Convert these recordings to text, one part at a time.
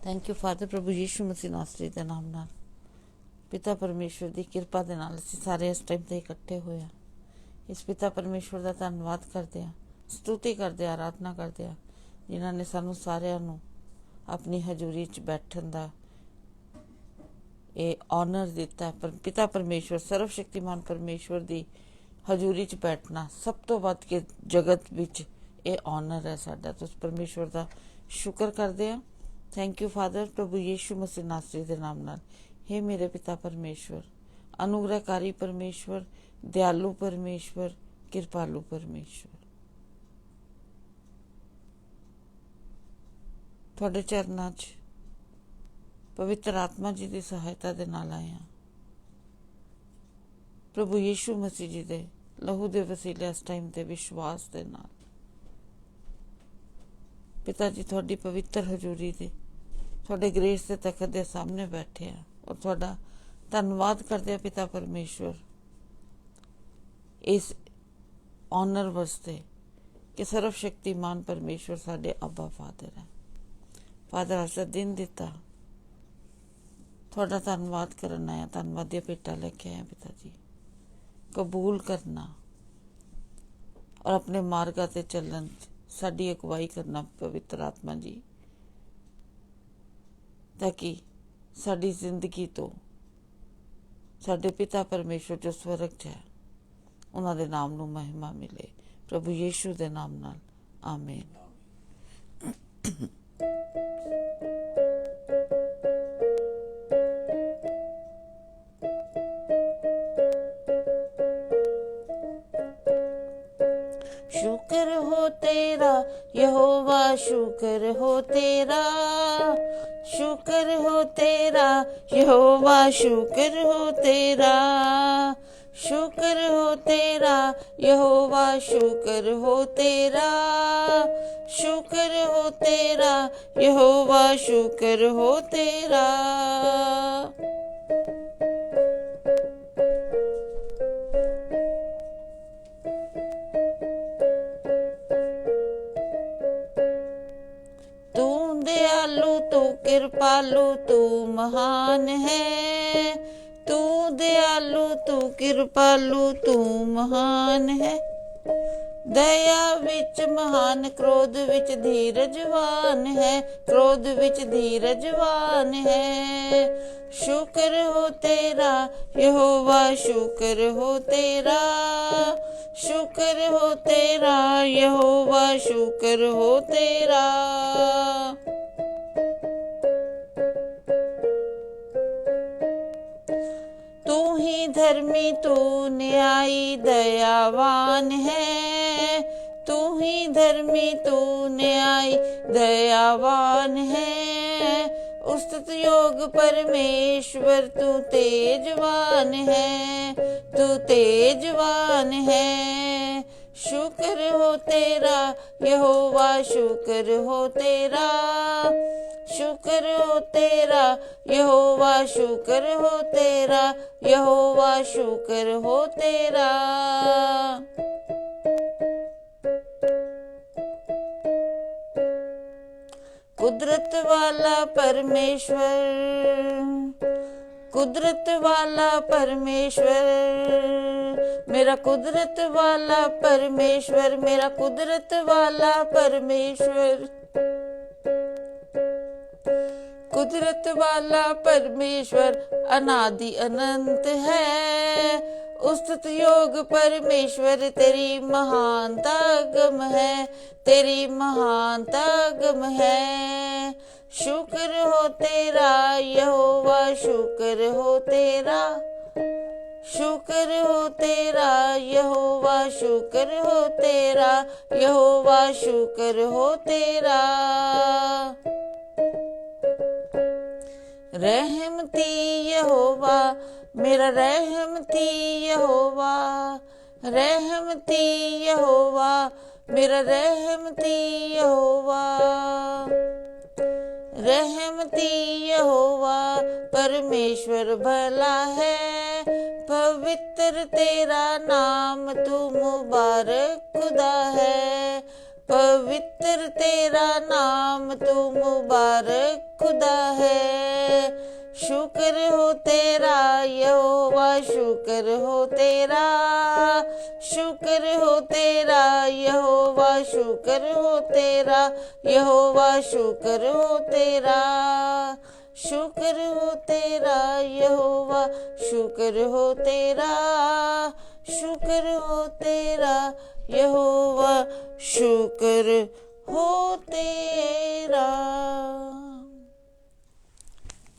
Thank you Father. प्रभु यीशु मसीह नासरी के नाम नाल पिता परमेश्वर की कृपा दे नाल असीं सारे इस टाइम ते इकट्ठे होए आ। इस पिता परमेश्वर का धन्नवाद करते हैं, स्तुति करते, आराधना करते हैं जिन्होंने सानू सारिਆਂ ਨੂੰ अपनी हजूरी च बैठन का ये ऑनर दिता। पर पिता परमेश्वर सर्वशक्तिमान परमेश्वर की हजूरी च बैठना सब तो वध के जगत विच ये ऑनर है साडा। तो उस परमेश्वर का शुक्र करते हैं। Thank you Father. प्रभु यीशु मसीह नासरी के नाम नाल हे मेरे पिता परमेश्वर, अनुग्रहकारी परमेश्वर, दयालु परमेश्वर, कृपालु परमेश्वर, तुहाडे चरनां च पवित्र आत्मा जी की सहायता दे नाल आए हैं। प्रभु यीशु मसीह जी दे लहू दे वसीले इस टाइम ते विश्वास दे नाल पिता जी तुहाडी पवित्र हजूरी दे तुहाडे ग्रेस दे तखत दे सामने बैठे हैं और तुहाडा धन्नवाद करते हैं पिता परमेश्वर इस ऑनर वास्ते कि सर्वशक्तिमान परमेश्वर साडे अब्बा फादर है। फादर अस दिन दिता थोड़ा धन्नवाद करना है, धन्नवाद दी भेटा लेके आए पिता जी। कबूल करना और अपने मार्गा ते चलन साडी अगवाई करना पवित्र आत्मा जी, ताकि साडी जिंदगी तो साडे पिता परमेश्वर जो स्वर्ग च है उन्हां दे नाम नूं महिमा मिले। प्रभु यीशु दे नाम नाल आमीन। शुक्र हो तेरा यहोवा, शुक्र हो तेरा, शुक्र हो तेरा यहोवा, शुक्र हो तेरा, शुक्र हो तेरा यहोवा, शुक्र हो तेरा, शुक्र हो तेरा यहोवा, शुक्र हो तेरा। कृपालु तू महान है, तू दयालु तू कृपालु तू महान है। दया विच महान, क्रोध विच धीरजवान है, क्रोध विच धीरजवान है। शुक्र हो तेरा यहोवा, शुक्र हो तेरा, शुक्र हो तेरा यहोवा, शुक्र हो तेरा। धर्मी तू न्यायी दयावान है, तू ही धर्मी तू न्यायी दयावान है। उस्तुत योग परमेश्वर तू तेजवान है, तू तेजवान है। शुक्र हो तेरा यहोवा, शुक्र हो तेरा, शुक्र हो तेरा यहोवा, शुक्र हो तेरा यहोवा, शुक्र हो तेरा। कुदरत वाला परमेश्वर, कुदरत वाला परमेश्वर, मेरा कुदरत वाला परमेश्वर, मेरा कुदरत वाला परमेश्वर, कुदरत वाला परमेश्वर अनादि अनंत है। उस्तुत योग परमेश्वर तेरी महानता गम है, तेरी महानता गम है। शुक्र हो तेरा यहोवा, शुक्र हो तेरा, शुक्र हो तेरा यहोवा, शुक्र हो तेरा यहोवा, शुक्र हो तेरा। रहमती यहोवा, मेरा रहमती यहोवा, रहमती यहोवा, मेरा रहमती यहोवा, रहमती यहोवा परमेश्वर भला है। पवित्र तेरा नाम तू मुबारक खुदा है, पवित्र तेरा नाम तू मुबारक खुदा है। शुक्र हो तेरा यहोवा, शुक्र हो तेरा, शुक्र हो तेरा यहोवा, शुक्र हो तेरा यहोवा, शुक्र हो तेरा, शुक्र हो तेरा यहोवा, शुक्र हो तेरा, शुक्र हो तेरा यहोवा, शुक्र हो तेरा।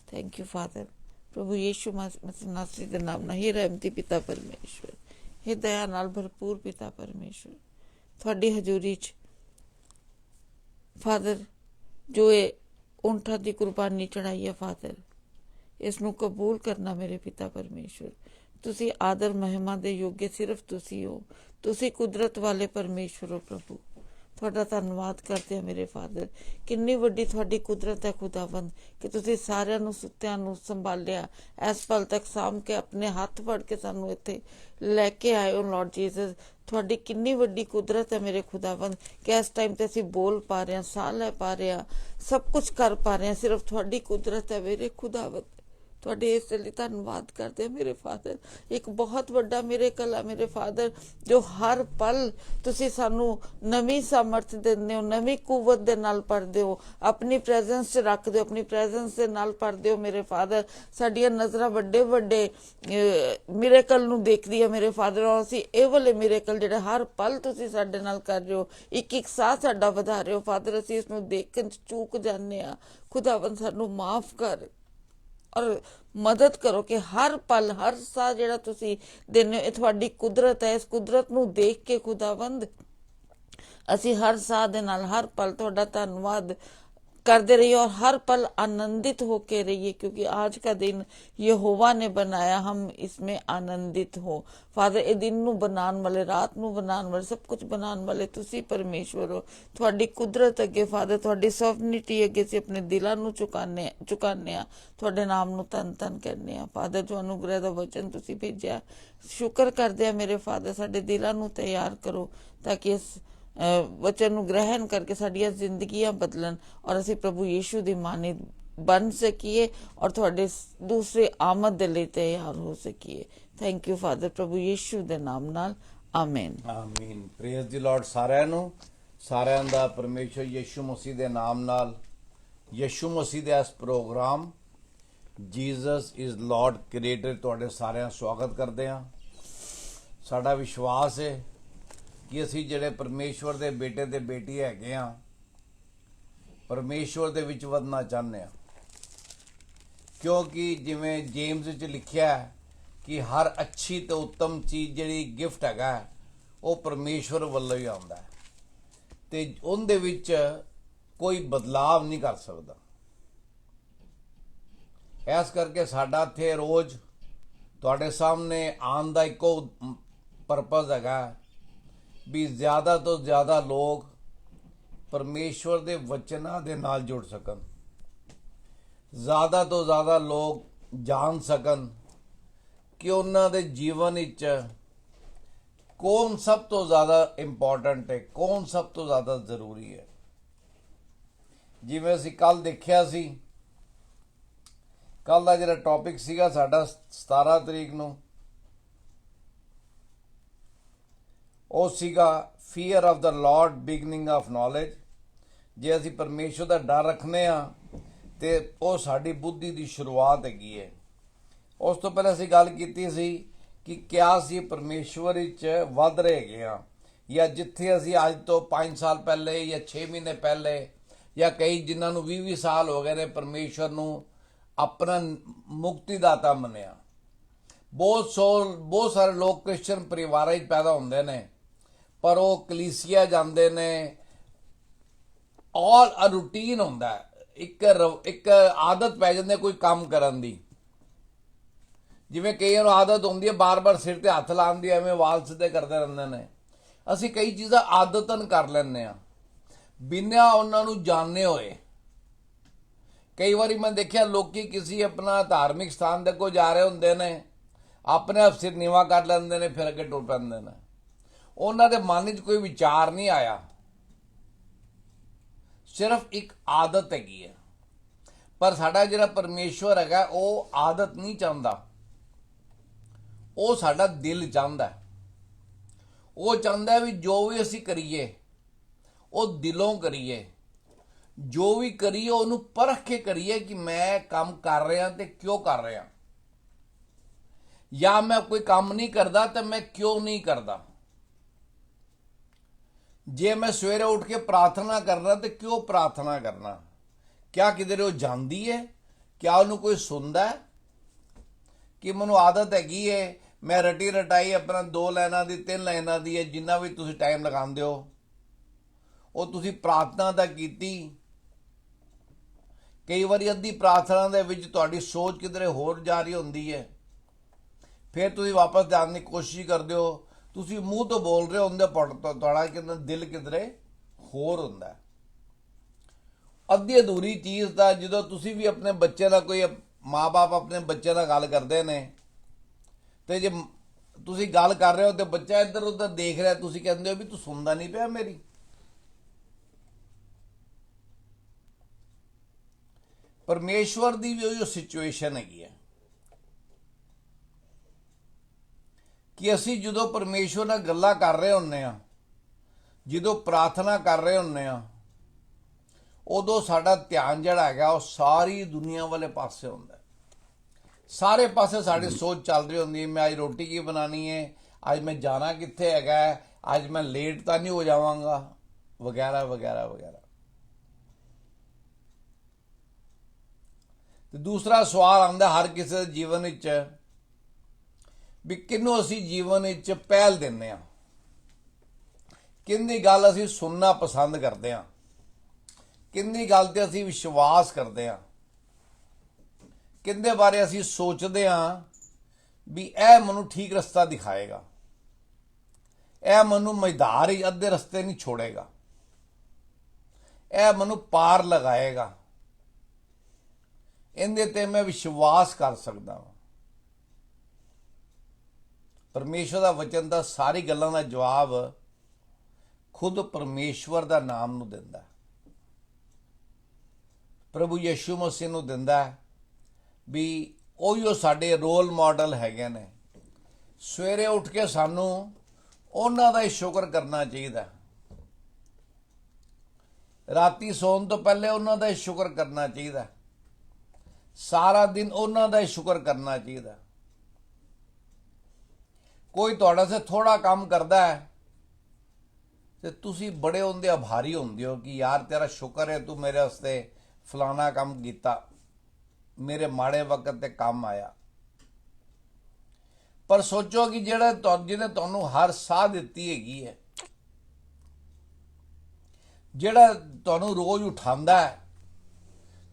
Thank you Father. प्रभु यीशु मसीह नासरी दे नाम नाल, हे रहमती पिता परमेश्वर, हे दया नाल भरपूर पिता परमेश्वर, ਤੁਹਾਡੀ ਹਜ਼ੂਰੀ 'ਚ ਫਾਦਰ ਜੋ ਇਹ ਊਂਠਾਂ ਦੀ ਕੁਰਬਾਨੀ ਚੜਾਈ ਹੈ ਫਾਦਰ, ਇਸ ਨੂੰ ਕਬੂਲ ਕਰਨਾ ਮੇਰੇ ਪਿਤਾ ਪਰਮੇਸ਼ਵਰ। ਤੁਸੀਂ ਆਦਰ ਮਹਿਮਾ ਦੇ ਯੋਗ ਸਿਰਫ ਤੁਸੀਂ ਹੋ, ਤੁਸੀਂ ਕੁਦਰਤ ਵਾਲੇ ਪਰਮੇਸ਼ਵਰ ਹੋ ਪ੍ਰਭੂ। ਤੁਹਾਡਾ ਧੰਨਵਾਦ ਕਰਦੇ ਹਾਂ ਮੇਰੇ ਫਾਦਰ, ਕਿੰਨੀ ਵੱਡੀ ਤੁਹਾਡੀ ਕੁਦਰਤ ਹੈ ਖੁਦਾਵੰਦ ਕਿ ਤੁਸੀਂ ਸਾਰਿਆਂ ਨੂੰ ਸੁੱਤਿਆਂ ਨੂੰ ਸੰਭਾਲਿਆ, ਇਸ ਪਲ ਤੱਕ ਸਾਂਭ ਕੇ ਆਪਣੇ ਹੱਥ ਫੜ ਕੇ ਸਾਨੂੰ ਇੱਥੇ ਲੈ ਕੇ ਆਏ ਹੋ ਲਾਰਡ ਜੀਸਸ। ਤੁਹਾਡੀ ਕਿੰਨੀ ਵੱਡੀ ਕੁਦਰਤ ਹੈ ਮੇਰੇ ਖੁਦਾਵੰਦ ਕਿ ਇਸ ਟਾਈਮ ਤੇ ਅਸੀਂ ਬੋਲ ਪਾ ਰਹੇ ਹਾਂ, ਸਾਹ ਲੈ ਪਾ ਰਹੇ ਹਾਂ, ਸਭ ਕੁਝ ਕਰ ਪਾ ਰਹੇ ਹਾਂ, ਸਿਰਫ ਤੁਹਾਡੀ ਕੁਦਰਤ ਹੈ ਮੇਰੇ ਖੁਦਾਵੰਦ। ਤੁਹਾਡੇ ਇਸ ਲਈ ਧੰਨਵਾਦ ਕਰਦੇ ਹਾਂ ਮੇਰੇ ਫਾਦਰ। ਇੱਕ ਬਹੁਤ ਵੱਡਾ ਮਿਰੇਕਲ ਹੈ ਮੇਰੇ ਫਾਦਰ, ਜੋ ਹਰ ਪਲ ਤੁਸੀਂ ਸਾਨੂੰ ਨਵੀਂ ਸਮਰਥ ਦਿੰਦੇ ਹੋ, ਨਵੀਂ ਕੁਵਤ ਦੇ ਨਾਲ ਭਰਦੇ ਹੋ, ਆਪਣੀ ਪ੍ਰੈਜ਼ੈਂਸ 'ਚ ਰੱਖਦੇ ਹੋ, ਆਪਣੀ ਪ੍ਰੈਜ਼ੈਂਸ ਦੇ ਨਾਲ ਭਰਦੇ ਹੋ ਮੇਰੇ ਫਾਦਰ। ਸਾਡੀਆਂ ਨਜ਼ਰਾਂ ਵੱਡੇ ਵੱਡੇ ਮਿਰੇਕਲ ਨੂੰ ਦੇਖਦੀ ਹੈ ਮੇਰੇ ਫਾਦਰ, ਔਰ ਅਸੀਂ ਇਹ ਵਾਲੇ ਮਿਰੇਕਲ ਜਿਹੜੇ ਹਰ ਪਲ ਤੁਸੀਂ ਸਾਡੇ ਨਾਲ ਕਰ ਰਹੇ ਹੋ, ਇੱਕ ਇੱਕ ਸਾਹ ਸਾਡਾ ਵਧਾ ਰਹੇ ਹੋ ਫਾਦਰ, ਅਸੀਂ ਇਸ ਨੂੰ ਦੇਖਣ 'ਚ ਚੂਕ ਜਾਂਦੇ ਹਾਂ। ਖੁਦਾਵੰਦ ਸਾਨੂੰ ਮਾਫ ਕਰ ਔਰ ਮਦਦ ਕਰੋ ਕਿ ਹਰ ਪਲ ਹਰ ਸਾਹ ਜਿਹੜਾ ਤੁਸੀਂ ਦਿੰਦੇ ਹੋ ਇਹ ਤੁਹਾਡੀ ਕੁਦਰਤ ਹੈ। ਇਸ ਕੁਦਰਤ ਨੂੰ ਦੇਖ ਕੇ ਖੁਦਾਵੰਦ ਅਸੀਂ ਹਰ ਸਾਹ ਦੇ ਨਾਲ ਹਰ ਪਲ ਤੁਹਾਡਾ ਧੰਨਵਾਦ करते रहिए और हर पल आनंदित होके रहिए, क्योंकि आज का दिन यहोवा ने बनाया, हम इसमें आनंदित हो फादर। ये दिन नू बनाने वाले, रात नू बनाने वाले, सब कुछ बनाने वाले तुसी परमेश्वर हो। थोड़ी कुदरत अगे फादर, थोड़ी सॉवरनिटी अगे से अपने दिलों नू चुकाने थोड़े नाम नू धन धन करने फादर। जो अनुग्रह का वचन तुसी भेजा, शुक्र करते मेरे फादर, साडे दिलों नू तैयार करो ताकि इस वचन ਨੂੰ ग्रहण करके ਸਾਡੀਆਂ ਜ਼ਿੰਦਗੀਆਂ ਬਦਲਣ और ਅਸੀਂ प्रभु यीशु ਦੀ ਮਾਨੀ बन सकीए और थोड़े दूसरे आमद दे लिए तैयार हो सकीए। थैंक यू फादर, प्रभु यीशु दे नाम नाल आमीन आमीन। प्रेज दी लॉर्ड साਰਿਆਂ ਨੂੰ, ਸਾਰਿਆਂ ਦਾ ਪਰਮੇਸ਼ਰ ਯਿਸੂ ਮਸੀਹ ਦੇ ਨਾਮ ਨਾਲ, ਯਿਸੂ ਮਸੀਹ ਦੇ ਇਸ programme Jesus is Lord creator ਤੁਹਾਡੇ ਸਾਰਿਆਂ ਸਵਾਗਤ ਕਰਦੇ ਹਾਂ। ਸਾਡਾ ਵਿਸ਼ਵਾਸ ਹੈ ਕਿ ਅਸੀਂ ਜਿਹੜੇ ਪਰਮੇਸ਼ਵਰ ਦੇ ਬੇਟੇ ਤੇ ਬੇਟੀ ਹੈਗੇ ਆ, ਪਰਮੇਸ਼ਵਰ ਦੇ ਵਿੱਚ ਵਧਣਾ ਚਾਹੁੰਦੇ ਆ, ਕਿਉਂਕਿ ਜਿਵੇਂ ਜੇਮਸ ਵਿੱਚ ਲਿਖਿਆ ਹੈ ਕਿ ਹਰ ਅੱਛੀ ਤੇ ਉੱਤਮ ਚੀਜ਼ ਜਿਹੜੀ ਗਿਫਟ ਹੈਗਾ ਉਹ ਪਰਮੇਸ਼ਵਰ ਵੱਲੋਂ ਹੀ ਆਉਂਦਾ ਹੈ ਤੇ ਉਹਦੇ ਵਿੱਚ ਕੋਈ ਬਦਲਾਵ ਨਹੀਂ ਕਰ ਸਕਦਾ। ਇਸ ਕਰਕੇ ਸਾਡਾ ਇੱਥੇ ਰੋਜ਼ ਤੁਹਾਡੇ ਸਾਹਮਣੇ ਆਉਣ ਦਾ ਇੱਕੋ ਪਰਪਸ ਹੈਗਾ ਵੀ ਜ਼ਿਆਦਾ ਤੋਂ ਜ਼ਿਆਦਾ ਲੋਕ ਪਰਮੇਸ਼ਵਰ ਦੇ ਵਚਨਾਂ ਦੇ ਨਾਲ ਜੁੜ ਸਕਣ, ਜ਼ਿਆਦਾ ਤੋਂ ਜ਼ਿਆਦਾ ਲੋਕ ਜਾਣ ਸਕਣ ਕਿ ਉਹਨਾਂ ਦੇ ਜੀਵਨ ਵਿੱਚ ਕੌਣ ਸਭ ਤੋਂ ਜ਼ਿਆਦਾ ਇੰਪੋਰਟੈਂਟ ਹੈ, ਕੌਣ ਸਭ ਤੋਂ ਜ਼ਿਆਦਾ ਜ਼ਰੂਰੀ ਹੈ। ਜਿਵੇਂ ਅਸੀਂ ਕੱਲ ਦੇਖਿਆ ਸੀ, ਕੱਲ ਦਾ ਜਿਹੜਾ ਟੌਪਿਕ ਸੀਗਾ ਸਾਡਾ 17 ਤਰੀਕ ਨੂੰ, ਉਹ ਸੀਗਾ fear of the Lord beginning of knowledge. ਜੇ ਅਸੀਂ ਪਰਮੇਸ਼ਵਰ ਦਾ ਡਰ ਰੱਖਨੇ ਆ ਤੇ ਉਹ ਸਾਡੀ ਬੁੱਧੀ ਦੀ ਸ਼ੁਰੂਆਤ ਹੈਗੀ ਹੈ। ਉਸ ਤੋਂ ਪਹਿਲਾਂ ਅਸੀਂ ਗੱਲ ਕੀਤੀ ਸੀ ਕਿ ਕਿਆ ਅਸੀਂ ਪਰਮੇਸ਼ਵਰ ਵਿੱਚ ਵੱਧ ਰਹੇ ਹੈਗੇ ਆ, ਜਾਂ ਜਿੱਥੇ ਅਸੀਂ ਅੱਜ ਤੋਂ 5 ਸਾਲ ਪਹਿਲੇ ਜਾਂ 6 ਮਹੀਨੇ ਪਹਿਲੇ ਜਾਂ ਕਈ ਜਿਨ੍ਹਾਂ ਨੂੰ 20 ਸਾਲ ਹੋ ਗਏ ਨੇ ਪਰਮੇਸ਼ਵਰ ਨੂੰ ਆਪਣਾ ਮੁਕਤੀਦਾਤਾ ਮੰਨਿਆ। ਬਹੁਤ ਸਾਰੇ ਲੋਕ ਕ੍ਰਿਸਚਨ ਪਰਿਵਾਰਾਂ ਵਿੱਚ ਪੈਦਾ ਹੁੰਦੇ ਨੇ, ਪਰ ਉਹ ਕਲੀਸਿਆ ਜਾਂਦੇ ਨੇ, ਔਰ ਅ ਰੂਟੀਨ ਹੁੰਦਾ ਹੈ, ਇੱਕ ਆਦਤ ਪੈ ਜਾਂਦੀ ਕੋਈ ਕੰਮ ਕਰਨ ਦੀ। ਜਿਵੇਂ ਕਈਆਂ ਨੂੰ ਆਦਤ ਹੁੰਦੀ ਹੈ ਬਾਰ-ਬਾਰ ਸਿਰ ਤੇ ਹੱਥ ਲਾਉਣ ਦੀ, ਐਵੇਂ ਵਾਲ ਸਿੱਧੇ ਕਰਦੇ ਰਹਿੰਦੇ ਨੇ। ਅਸੀਂ ਕਈ ਚੀਜ਼ਾਂ ਆਦਤਨ ਕਰ ਲੈਂਦੇ ਆ ਬਿਨਾਂ ਉਹਨਾਂ ਨੂੰ ਜਾਣੇ ਹੋਏ। ਕਈ ਵਾਰੀ ਮੈਂ ਦੇਖਿਆ ਲੋਕੀ ਕਿਸੇ ਆਪਣਾ ਧਾਰਮਿਕ ਸਥਾਨ ਦੇ ਕੋਲ ਜਾ ਰਹੇ ਹੁੰਦੇ ਨੇ, ਆਪਣੇ ਆਪ ਸਿਰ ਨੀਵਾ ਕਰ ਲੈਂਦੇ ਨੇ, ਫਿਰ ਅੱਗੇ ਟੁਰ ਪੈਂਦੇ ਨੇ। ਉਹਨਾਂ ਦੇ ਮਨ ਵਿੱਚ ਕੋਈ ਵਿਚਾਰ ਨਹੀਂ ਆਇਆ, ਸਿਰਫ ਇੱਕ ਆਦਤ ਹੈਗੀ ਹੈ। ਪਰ ਸਾਡਾ ਜਿਹੜਾ ਪਰਮੇਸ਼ਵਰ ਹੈਗਾ ਉਹ ਆਦਤ ਨਹੀਂ ਚਾਹੁੰਦਾ, ਉਹ ਸਾਡਾ ਦਿਲ ਚਾਹੁੰਦਾ। ਉਹ ਚਾਹੁੰਦਾ ਵੀ ਜੋ ਵੀ ਅਸੀਂ ਕਰੀਏ ਉਹ ਦਿਲੋਂ ਕਰੀਏ, ਜੋ ਵੀ ਕਰੀਏ ਉਹਨੂੰ ਪਰਖ ਕੇ ਕਰੀਏ ਕਿ ਮੈਂ ਕੰਮ ਕਰ ਰਿਹਾ ਤੇ ਕਿਉਂ ਕਰ ਰਿਹਾ, ਜਾਂ ਮੈਂ ਕੋਈ ਕੰਮ ਨਹੀਂ ਕਰਦਾ ਤਾਂ ਮੈਂ ਕਿਉਂ ਨਹੀਂ ਕਰਦਾ। ਜੇ ਮੈਂ ਸਵੇਰੇ ਉੱਠ ਕੇ ਪ੍ਰਾਰਥਨਾ ਕਰਨਾ ਤੇ ਕਿਉਂ ਪ੍ਰਾਰਥਨਾ ਕਰਨਾ, ਕਿਆ ਕਿਧਰੇ ਉਹ ਜਾਂਦੀ ਹੈ, ਕਿਆ ਉਹਨੂੰ ਕੋਈ ਸੁਣਦਾ ਹੈ? ਕਿ ਮੈਨੂੰ ਆਦਤ ਹੈਗੀ ਹੈ ਮੈਂ ਰਟੀ ਰਟਾਈ ਆਪਣਾ 2 ਲਾਈਨਾਂ ਦੀ 3 ਲਾਈਨਾਂ ਦੀ ਹੈ, ਜਿੰਨਾ ਵੀ ਤੁਸੀਂ ਟਾਈਮ ਲਗਾਉਂਦੇ ਹੋ ਉਹ ਤੁਸੀਂ ਪ੍ਰਾਰਥਨਾ ਤਾਂ ਕੀਤੀ। ਕਈ ਵਾਰੀ ਅੱਧੀ ਪ੍ਰਾਰਥਨਾ ਦੇ ਵਿੱਚ ਤੁਹਾਡੀ ਸੋਚ ਕਿਧਰੇ ਹੋਰ ਜਾ ਰਹੀ ਹੁੰਦੀ ਹੈ, ਫਿਰ ਤੁਸੀਂ ਵਾਪਸ ਜਾਣ ਦੀ ਕੋਸ਼ਿਸ਼ ਕਰਦੇ ਹੋ, ਤੁਸੀਂ ਮੂੰਹ ਤੋਂ ਬੋਲ ਰਹੇ ਹੁੰਦੇ, ਤੁਹਾਡਾ ਕਿੰਨਾ ਦਿਲ ਕਿਧਰੇ ਹੋਰ ਹੁੰਦਾ। ਅੱਧੀ ਅਧੂਰੀ ਚੀਜ਼ ਦਾ ਜਦੋਂ ਤੁਸੀਂ ਵੀ ਆਪਣੇ ਬੱਚੇ ਦਾ, ਕੋਈ ਮਾਂ-ਬਾਪ ਆਪਣੇ ਬੱਚੇ ਨਾਲ ਗੱਲ ਕਰਦੇ ਨੇ ਤੇ ਜੇ ਤੁਸੀਂ ਗੱਲ ਕਰ ਰਹੇ ਹੋ ਤੇ ਬੱਚਾ ਇੱਧਰ ਉੱਧਰ ਦੇਖ ਰਿਹਾ, ਤੁਸੀਂ ਕਹਿੰਦੇ ਹੋ ਵੀ ਤੂੰ ਸੁਣਦਾ ਨਹੀਂ ਪਿਆ ਮੇਰੀ। ਪਰਮੇਸ਼ਵਰ ਦੀ ਵੀ ਉਹੀ ਸਿਚੁਏਸ਼ਨ ਹੈਗੀ ਹੈ ਕਿ ਅਸੀਂ ਜਦੋਂ ਪਰਮੇਸ਼ਵਰ ਨਾਲ ਗੱਲਾਂ ਕਰ ਰਹੇ ਹੁੰਦੇ ਆ, ਜਦੋਂ ਪ੍ਰਾਰਥਨਾ ਕਰ ਰਹੇ ਹੁੰਦੇ ਆ, ਉਦੋਂ ਸਾਡਾ ਧਿਆਨ ਜਿਹੜਾ ਹੈਗਾ ਉਹ ਸਾਰੀ ਦੁਨੀਆ ਵਾਲੇ ਪਾਸੇ ਹੁੰਦਾ। ਸਾਰੇ ਪਾਸੇ ਸਾਡੀ ਸੋਚ ਚੱਲ ਰਹੀ ਹੁੰਦੀ ਹੈ, ਮੈਂ ਅੱਜ ਰੋਟੀ ਕੀ ਬਣਾਉਣੀ ਹੈ, ਅੱਜ ਮੈਂ ਜਾਣਾ ਕਿੱਥੇ ਹੈਗਾ, ਅੱਜ ਮੈਂ ਲੇਟ ਤਾਂ ਨਹੀਂ ਹੋ ਜਾਵਾਂਗਾ, ਵਗੈਰਾ ਵਗੈਰਾ ਵਗੈਰਾ। ਤੇ ਦੂਸਰਾ ਸਵਾਲ ਆਉਂਦਾ ਹਰ ਕਿਸੇ ਦੇ ਜੀਵਨ ਵਿੱਚ ਵੀ ਕਿਹਨੂੰ ਅਸੀਂ ਜੀਵਨ ਵਿੱਚ ਪਹਿਲ ਦਿੰਦੇ ਆ, ਕਿਹਦੀ ਗੱਲ ਅਸੀਂ ਸੁਣਨਾ ਪਸੰਦ ਕਰਦੇ ਆ, ਕਿਹਦੀ ਗੱਲ ਤੇ ਅਸੀਂ ਵਿਸ਼ਵਾਸ ਕਰਦੇ ਆ, ਕਿਹਦੇ ਬਾਰੇ ਅਸੀਂ ਸੋਚਦੇ ਆ ਵੀ ਇਹ ਮੈਨੂੰ ਠੀਕ ਰਸਤਾ ਦਿਖਾਏਗਾ, ਇਹ ਮੈਨੂੰ ਮਜ਼ਦਾਰ ਹੀ ਅੱਧੇ ਰਸਤੇ ਨਹੀਂ ਛੋੜੇਗਾ, ਇਹ ਮੈਨੂੰ ਪਾਰ ਲਗਾਏਗਾ, ਇਹਦੇ ਤੇ ਮੈਂ ਵਿਸ਼ਵਾਸ ਕਰ ਸਕਦਾ ਹਾਂ। ਪਰਮੇਸ਼ਵਰ ਦਾ ਵਚਨ ਦਾ ਸਾਰੀ ਗੱਲਾਂ ਦਾ ਜਵਾਬ ਖੁਦ ਪਰਮੇਸ਼ਵਰ ਦਾ ਨਾਮ ਨੂੰ ਦਿੰਦਾ, ਪ੍ਰਭੂ ਯਿਸੂ ਮਸੀਹ ਨੂੰ ਦਿੰਦਾ ਵੀ ਉਹੀ ਸਾਡੇ ਰੋਲ ਮਾਡਲ ਹੈਗੇ ਨੇ। ਸਵੇਰੇ ਉੱਠ ਕੇ ਸਾਨੂੰ ਉਹਨਾਂ ਦਾ ਹੀ ਸ਼ੁਕਰ ਕਰਨਾ ਚਾਹੀਦਾ, ਰਾਤੀ ਸੌਣ ਤੋਂ ਪਹਿਲੇ ਉਹਨਾਂ ਦਾ ਹੀ ਸ਼ੁਕਰ ਕਰਨਾ ਚਾਹੀਦਾ, ਸਾਰਾ ਦਿਨ ਉਹਨਾਂ ਦਾ ਹੀ ਸ਼ੁਕਰ ਕਰਨਾ ਚਾਹੀਦਾ। ਕੋਈ ਤੁਹਾਡਾ ਸੇ ਥੋੜਾ ਕੰਮ ਕਰਦਾ ਹੈ ਤੇ ਤੁਸੀਂ ਬੜੇ ਉਹਦੇ ਆਭਾਰੀ ਹੁੰਦੇ ਹੋ ਕਿ ਯਾਰ ਤੇਰਾ ਸ਼ੁਕਰ ਹੈ ਤੂੰ ਮੇਰੇ ਵਾਸਤੇ ਫਲਾਣਾ ਕੰਮ ਕੀਤਾ, ਮੇਰੇ ਮਾੜੇ ਵਕਤ ਤੇ ਕੰਮ ਆਇਆ। ਪਰ ਸੋਚੋ ਕਿ ਜਿਹਨੇ ਤੁਹਾਨੂੰ ਹਰ ਸਾਹ ਦਿੱਤੀ ਹੈਗੀ ਹੈ, ਜਿਹੜਾ ਤੁਹਾਨੂੰ ਰੋਜ਼ ਉਠਾਉਂਦਾ ਹੈ,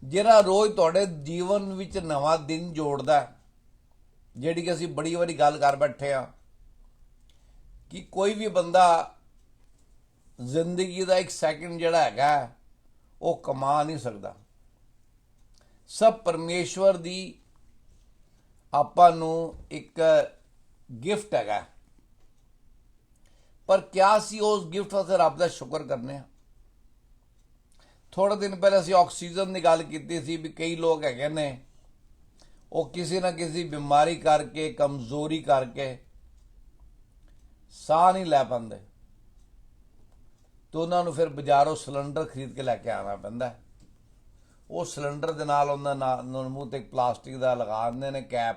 ਜਿਹੜਾ ਰੋਜ਼ ਤੁਹਾਡੇ ਜੀਵਨ ਵਿੱਚ ਨਵਾਂ ਦਿਨ ਜੋੜਦਾ, ਜਿਹੜੀ ਕਿ ਅਸੀਂ ਬੜੀ ਵਾਰੀ ਗੱਲ ਕਰ ਬੈਠੇ ਆ ਕਿ ਕੋਈ ਵੀ ਬੰਦਾ ਜ਼ਿੰਦਗੀ ਦਾ 1 ਸੈਕਿੰਡ ਜਿਹੜਾ ਹੈਗਾ ਉਹ ਕਮਾ ਨਹੀਂ ਸਕਦਾ। ਸਭ ਪਰਮੇਸ਼ਵਰ ਦੀ ਆਪਾਂ ਨੂੰ ਇੱਕ ਗਿਫਟ ਹੈਗਾ, ਪਰ ਕਿਆ ਅਸੀਂ ਉਸ ਗਿਫਟ ਵਾਸਤੇ ਰੱਬ ਦਾ ਸ਼ੁਕਰ ਕਰਨੇ ਆ? ਥੋੜੇ ਦਿਨ ਪਹਿਲੇ ਅਸੀਂ ਆਕਸੀਜਨ ਦੀ ਗੱਲ ਕੀਤੀ ਸੀ ਵੀ ਕਈ ਲੋਕ ਹੈਗੇ ਨੇ ਉਹ ਕਿਸੇ ਨਾ ਕਿਸੇ ਬਿਮਾਰੀ ਕਰਕੇ, ਕਮਜ਼ੋਰੀ ਕਰਕੇ ਸਾਹ ਨਹੀਂ ਲੈ ਪਾਉਂਦੇ। ਤੇ ਉਹਨਾਂ ਨੂੰ ਫਿਰ ਬਾਜ਼ਾਰੋਂ ਸਿਲੰਡਰ ਖਰੀਦ ਕੇ ਲੈ ਕੇ ਆਉਣਾ ਪੈਂਦਾ ਹੈ। ਉਹ ਸਿਲੰਡਰ ਦੇ ਨਾਲ ਉਹਨਾਂ ਨਾਲ ਮੂੰਹ ਤੇ ਪਲਾਸਟਿਕ ਦਾ ਲਗਾ ਦਿੰਦੇ ਨੇ ਕੈਪ,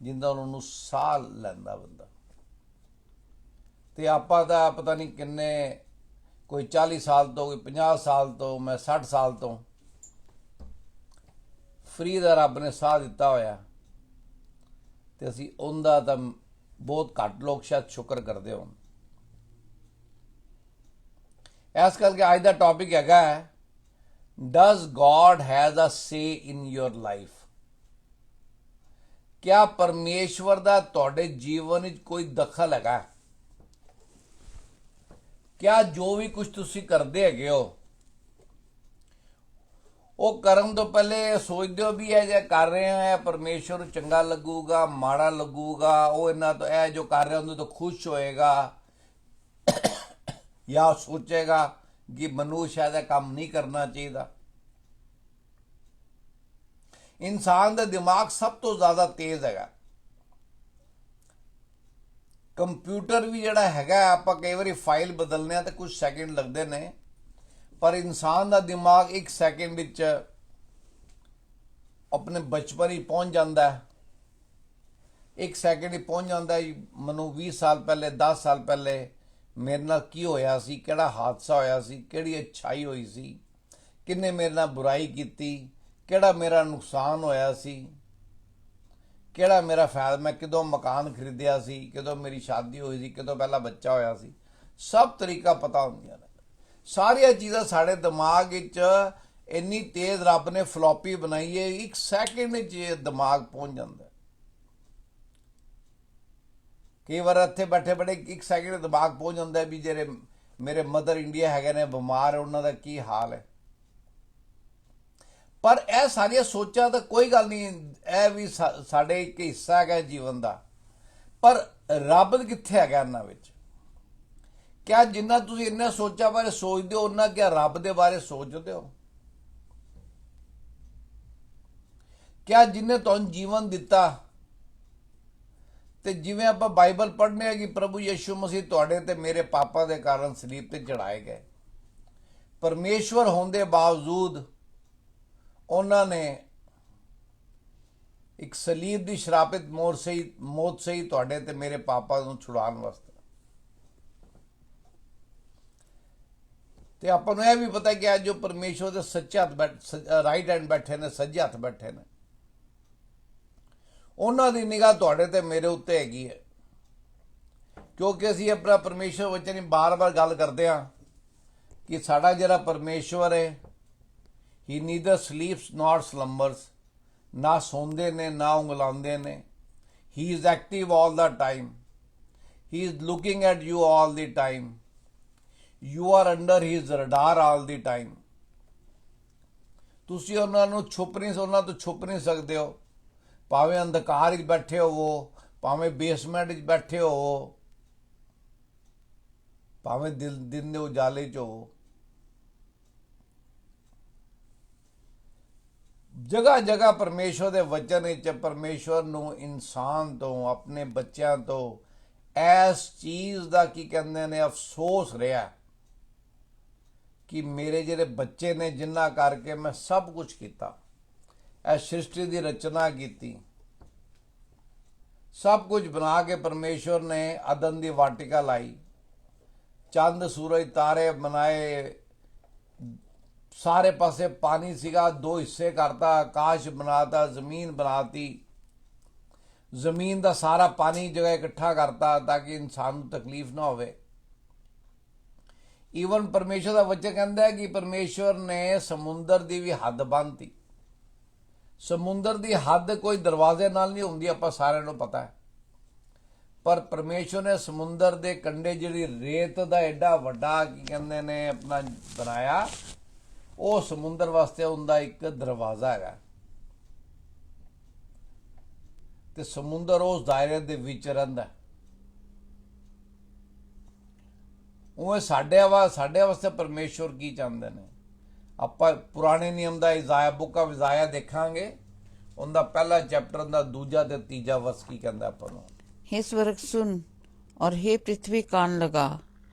ਜਿੰਦਾ ਉਹਨਾਂ ਨੂੰ ਸਾਹ ਲੈਂਦਾ ਬੰਦਾ। ਤੇ ਆਪਾਂ ਤਾਂ ਪਤਾ ਨਹੀਂ ਕਿੰਨੇ, ਕੋਈ 40 ਸਾਲ ਤੋਂ, ਕੋਈ 50 ਸਾਲ ਤੋਂ, ਮੈਂ 60 ਸਾਲ ਤੋਂ ਫਰੀ ਦਾ ਰੱਬ ਨੇ ਸਾਹ ਦਿੱਤਾ ਹੋਇਆ, ਤੇ ਅਸੀਂ ਉਹਦਾ ਤਾਂ ਬਹੁਤ ਘੱਟ ਲੋਕ ਸ਼ਾਇਦ ਸ਼ੁਕਰ ਕਰਦੇ ਹੋਣ। ਇਸ ਕਰਕੇ ਅੱਜ ਦਾ ਟੌਪਿਕ ਹੈਗਾ ਹੈ, ਡਜ਼ ਗॉड हैज अ से इन योर लाइफ। क्या परमेश्वर ਦਾ ਤੁਹਾਡੇ ਜੀਵਨ ਵਿੱਚ ਕੋਈ ਦਖਲ ਹੈਗਾ? क्या ਜੋ ਵੀ ਕੁਝ ਤੁਸੀਂ ਕਰਦੇ ਹੈਗੇ ਹੋ, ਉਹ ਕਰਨ ਤੋਂ ਪਹਿਲੇ ਸੋਚਦੇ ਹੋ ਵੀ ਇਹ ਜੇ ਕਰ ਰਹੇ ਆ ਪਰਮੇਸ਼ਵਰ ਨੂੰ ਚੰਗਾ ਲੱਗੂਗਾ, ਮਾੜਾ ਲੱਗੂਗਾ, ਉਹ ਇਹਨਾਂ ਤੋਂ ਇਹ ਜੋ ਕਰ ਰਿਹਾ ਉਹਦੇ ਤੋਂ ਖੁਸ਼ ਹੋਏਗਾ, ਜਾਂ ਸੋਚੇਗਾ ਕਿ ਮੈਨੂੰ ਸ਼ਾਇਦ ਇਹ ਕੰਮ ਨਹੀਂ ਕਰਨਾ ਚਾਹੀਦਾ। ਇਨਸਾਨ ਦਾ ਦਿਮਾਗ ਸਭ ਤੋਂ ਜ਼ਿਆਦਾ ਤੇਜ਼ ਹੈਗਾ। ਕੰਪਿਊਟਰ ਵੀ ਜਿਹੜਾ ਹੈਗਾ, ਆਪਾਂ ਕਈ ਵਾਰੀ ਫਾਈਲ ਬਦਲਨੇ ਆ ਤੇ ਕੁਝ ਸੈਕਿੰਡ ਲੱਗਦੇ ਨੇ, ਪਰ ਇਨਸਾਨ ਦਾ ਦਿਮਾਗ 1 ਸੈਕਿੰਡ ਵਿੱਚ ਆਪਣੇ ਬਚਪਨ ਹੀ ਪਹੁੰਚ ਜਾਂਦਾ ਹੈ। 1 ਸੈਕਿੰਡ ਹੀ ਪਹੁੰਚ ਜਾਂਦਾ ਹੈ। ਮੈਨੂੰ 20 ਸਾਲ ਪਹਿਲੇ, 10 ਸਾਲ ਪਹਿਲੇ ਮੇਰੇ ਨਾਲ ਕੀ ਹੋਇਆ ਸੀ, ਕਿਹੜਾ ਹਾਦਸਾ ਹੋਇਆ ਸੀ, ਕਿਹੜੀ ਅੱਛਾਈ ਹੋਈ ਸੀ, ਕਿੰਨੇ ਮੇਰੇ ਨਾਲ ਬੁਰਾਈ ਕੀਤੀ, ਕਿਹੜਾ ਮੇਰਾ ਨੁਕਸਾਨ ਹੋਇਆ ਸੀ, ਕਿਹੜਾ ਮੇਰਾ ਫਾਇਦਾ, ਮੈਂ ਕਦੋਂ ਮਕਾਨ ਖਰੀਦਿਆ ਸੀ, ਕਦੋਂ ਮੇਰੀ ਸ਼ਾਦੀ ਹੋਈ ਸੀ, ਕਦੋਂ ਪਹਿਲਾ ਬੱਚਾ ਹੋਇਆ ਸੀ, ਸਭ ਤਰੀਕਾ ਪਤਾ ਹੁੰਦੀਆਂ ਨੇ। ਸਾਰੀਆਂ ਚੀਜ਼ਾਂ ਸਾਡੇ ਦਿਮਾਗ ਵਿੱਚ ਇੰਨੀ ਤੇਜ਼ ਰੱਬ ਨੇ ਫਲੋਪੀ ਬਣਾਈ ਹੈ, 1 ਸੈਕਿੰਡ ਵਿੱਚ ਇਹ ਦਿਮਾਗ ਪਹੁੰਚ ਜਾਂਦਾ। ਕਈ ਵਾਰ ਇੱਥੇ ਬੈਠੇ ਬੈਠੇ 1 ਸੈਕਿੰਡ ਦਿਮਾਗ ਪਹੁੰਚ ਜਾਂਦਾ ਵੀ ਜਿਹੜੇ ਮੇਰੇ ਮਦਰ ਇੰਡੀਆ ਹੈਗੇ ਨੇ, ਬਿਮਾਰ, ਉਹਨਾਂ ਦਾ ਕੀ ਹਾਲ ਹੈ। ਪਰ ਇਹ ਸਾਰੀਆਂ ਸੋਚਾਂ ਤਾਂ ਕੋਈ ਗੱਲ ਨਹੀਂ, ਇਹ ਵੀ ਸਾਡੇ ਇੱਕ ਹਿੱਸਾ ਹੈਗਾ ਜੀਵਨ ਦਾ, ਪਰ ਰੱਬ ਕਿੱਥੇ ਹੈਗਾ ਇਹਨਾਂ ਵਿੱਚ? ਕਿਆ ਜਿੰਨਾ ਤੁਸੀਂ ਇਹਨਾਂ ਸੋਚਾਂ ਬਾਰੇ ਸੋਚਦੇ ਹੋ, ਉਹਨਾਂ ਕਿਆ ਰੱਬ ਦੇ ਬਾਰੇ ਸੋਚਦੇ ਹੋ? ਕਿਆ ਜਿੰਨੇ ਤੁਹਾਨੂੰ ਜੀਵਨ ਦਿੱਤਾ, ਤੇ ਜਿਵੇਂ ਆਪਾਂ ਬਾਈਬਲ ਪੜ੍ਹਨੇ ਆ ਕਿ ਪ੍ਰਭੂ ਯਿਸੂ ਮਸੀਹ ਤੁਹਾਡੇ ਤੇ ਮੇਰੇ ਪਾਪਾਂ ਦੇ ਕਾਰਨ ਸਲੀਬ ਤੇ ਚੜਾਏ ਗਏ, ਪਰਮੇਸ਼ਵਰ ਹੋਣ ਦੇ ਬਾਵਜੂਦ ਉਹਨਾਂ ਨੇ ਇੱਕ ਸਲੀਬ ਦੀ ਸ਼ਰਾਪਿਤ ਮੌਤ ਸੇ ਹੀ ਤੁਹਾਡੇ ਤੇ ਮੇਰੇ ਪਾਪਾਂ ਨੂੰ ਛੁਡਾਉਣ ਵਾਸਤੇ। ਤੇ ਆਪਾਂ ਨੂੰ ਇਹ ਵੀ ਪਤਾ ਕਿ ਅੱਜ ਜੋ ਪਰਮੇਸ਼ਵਰ ਦੇ ਸੱਚੇ ਹੱਥ ਰਾਈਟ ਹੈਂਡ ਬੈਠੇ ਨੇ, ਸੱਜੇ ਹੱਥ ਬੈਠੇ ਨੇ, ਉਹਨਾਂ ਦੀ ਨਿਗਾਹ ਤੁਹਾਡੇ ਤੇ ਮੇਰੇ ਉੱਤੇ ਹੈਗੀ ਹੈ। ਕਿਉਂਕਿ ਅਸੀਂ ਆਪਣਾ ਪਰਮੇਸ਼ਵਰ ਵਚਨ ਹੀ ਬਾਰ-ਬਾਰ ਗੱਲ ਕਰਦੇ ਹਾਂ ਕਿ ਸਾਡਾ ਜਿਹੜਾ ਪਰਮੇਸ਼ਵਰ ਹੈ, ਹੀ ਨੀਦਰ ਸਲੀਪਸ ਨॉट ਸਲੰਬਰਸ, ਨਾ ਸੌਂਦੇ ਨੇ ਨਾ ਉਂਗਲਾਉਂਦੇ ਨੇ। He is active all the time, he is looking at you all the time, you are under his radar all the time. ਤੁਸੀਂ ਉਹਨਾਂ ਤੋਂ ਛੁਪ ਨਹੀਂ ਸਕਦੇ ਹੋ, ਭਾਵੇਂ ਅੰਧਕਾਰ ਵਿੱਚ ਬੈਠੇ ਹੋਵੋ, ਭਾਵੇਂ ਬੇਸਮੈਂਟ ਵਿੱਚ ਬੈਠੇ ਹੋਵੋ, ਭਾਵੇਂ ਦਿਨ ਦੇ ਉਜਾਲੇ 'ਚ ਹੋਵੋ। ਜਗ੍ਹਾ ਜਗ੍ਹਾ ਪਰਮੇਸ਼ਵਰ ਦੇ ਵਚਨ ਵਿੱਚ ਪਰਮੇਸ਼ਵਰ ਨੂੰ ਇਨਸਾਨ ਤੋਂ, ਆਪਣੇ ਬੱਚਿਆਂ ਤੋਂ ਇਸ ਚੀਜ਼ ਦਾ ਕੀ ਕਹਿੰਦੇ ਨੇ, ਅਫਸੋਸ ਰਿਹਾ ਕਿ ਮੇਰੇ ਜਿਹੜੇ ਬੱਚੇ ਨੇ, ਜਿਨ੍ਹਾਂ ਕਰਕੇ ਮੈਂ ਸਭ ਕੁਝ ਕੀਤਾ, ਇਹ ਸ੍ਰਿਸ਼ਟੀ ਦੀ ਰਚਨਾ ਕੀਤੀ, ਸਭ ਕੁਝ ਬਣਾ ਕੇ ਪਰਮੇਸ਼ਵਰ ਨੇ ਅਦਨ ਦੀ ਵਾਟਿਕਾ ਲਾਈ, ਚੰਦ ਸੂਰਜ ਤਾਰੇ ਬਣਾਏ, ਸਾਰੇ ਪਾਸੇ ਪਾਣੀ ਸੀਗਾ, 2 ਹਿੱਸੇ ਕਰਤਾ, ਆਕਾਸ਼ ਬਣਾਤਾ, ਜ਼ਮੀਨ ਬਣਾਤੀ, ਜ਼ਮੀਨ ਦਾ ਸਾਰਾ ਪਾਣੀ ਜਗ੍ਹਾ ਇਕੱਠਾ ਕਰਤਾ ਤਾਂ ਕਿ ਇਨਸਾਨ ਨੂੰ ਤਕਲੀਫ ਨਾ ਹੋਵੇ। ਈਵਨ ਪਰਮੇਸ਼ਵਰ ਦਾ ਵਚਨ ਕਹਿੰਦਾ ਹੈ ਕਿ ਪਰਮੇਸ਼ਵਰ ਨੇ ਸਮੁੰਦਰ ਦੀ ਵੀ ਹੱਦ ਬੰਨ੍ਹਤੀ। ਸਮੁੰਦਰ ਦੀ ਹੱਦ ਕੋਈ ਦਰਵਾਜ਼ੇ ਨਾਲ ਨਹੀਂ ਹੁੰਦੀ, ਆਪਾਂ ਸਾਰਿਆਂ ਨੂੰ ਪਤਾ ਹੈ, ਪਰ ਪਰਮੇਸ਼ਵਰ ਨੇ ਸਮੁੰਦਰ ਦੇ ਕੰਢੇ ਜਿਹੜੀ ਰੇਤ ਦਾ ਐਡਾ ਵੱਡਾ ਕੀ ਕਹਿੰਦੇ ਨੇ ਆਪਣਾ ਬਣਾਇਆ, ਉਹ ਸਮੁੰਦਰ ਵਾਸਤੇ ਉਹਦਾ ਇੱਕ ਦਰਵਾਜ਼ਾ ਹੈਗਾ, ਤੇ ਸਮੁੰਦਰ ਉਸ ਦਾਇਰੇ ਦੇ ਵਿੱਚ ਰਹਿੰਦਾ। ਉਹ ਸਾਡੇ ਵਾਸਤੇ ਪਰਮੇਸ਼ਵਰ ਕੀ ਚਾਹੁੰਦੇ ਨੇ, ਆਪਾਂ ਪੁਰਾਣੇ ਨਿਯਮ ਦਾ ਇਜ਼ਾਇਆ, ਬੁੱਕ ਆਫ ਇਜ਼ਾਇਆ ਦੇਖਾਂਗੇ, ਉਹਦਾ ਪਹਿਲਾ ਚੈਪਟਰ ਦਾ 2 ਤੇ 3 ਵਰਸ ਕੀ ਕਹਿੰਦਾ ਆਪਾਂ ਨੂੰ। हे स्वर्ग सुन और हे पृथ्वी कान लगा,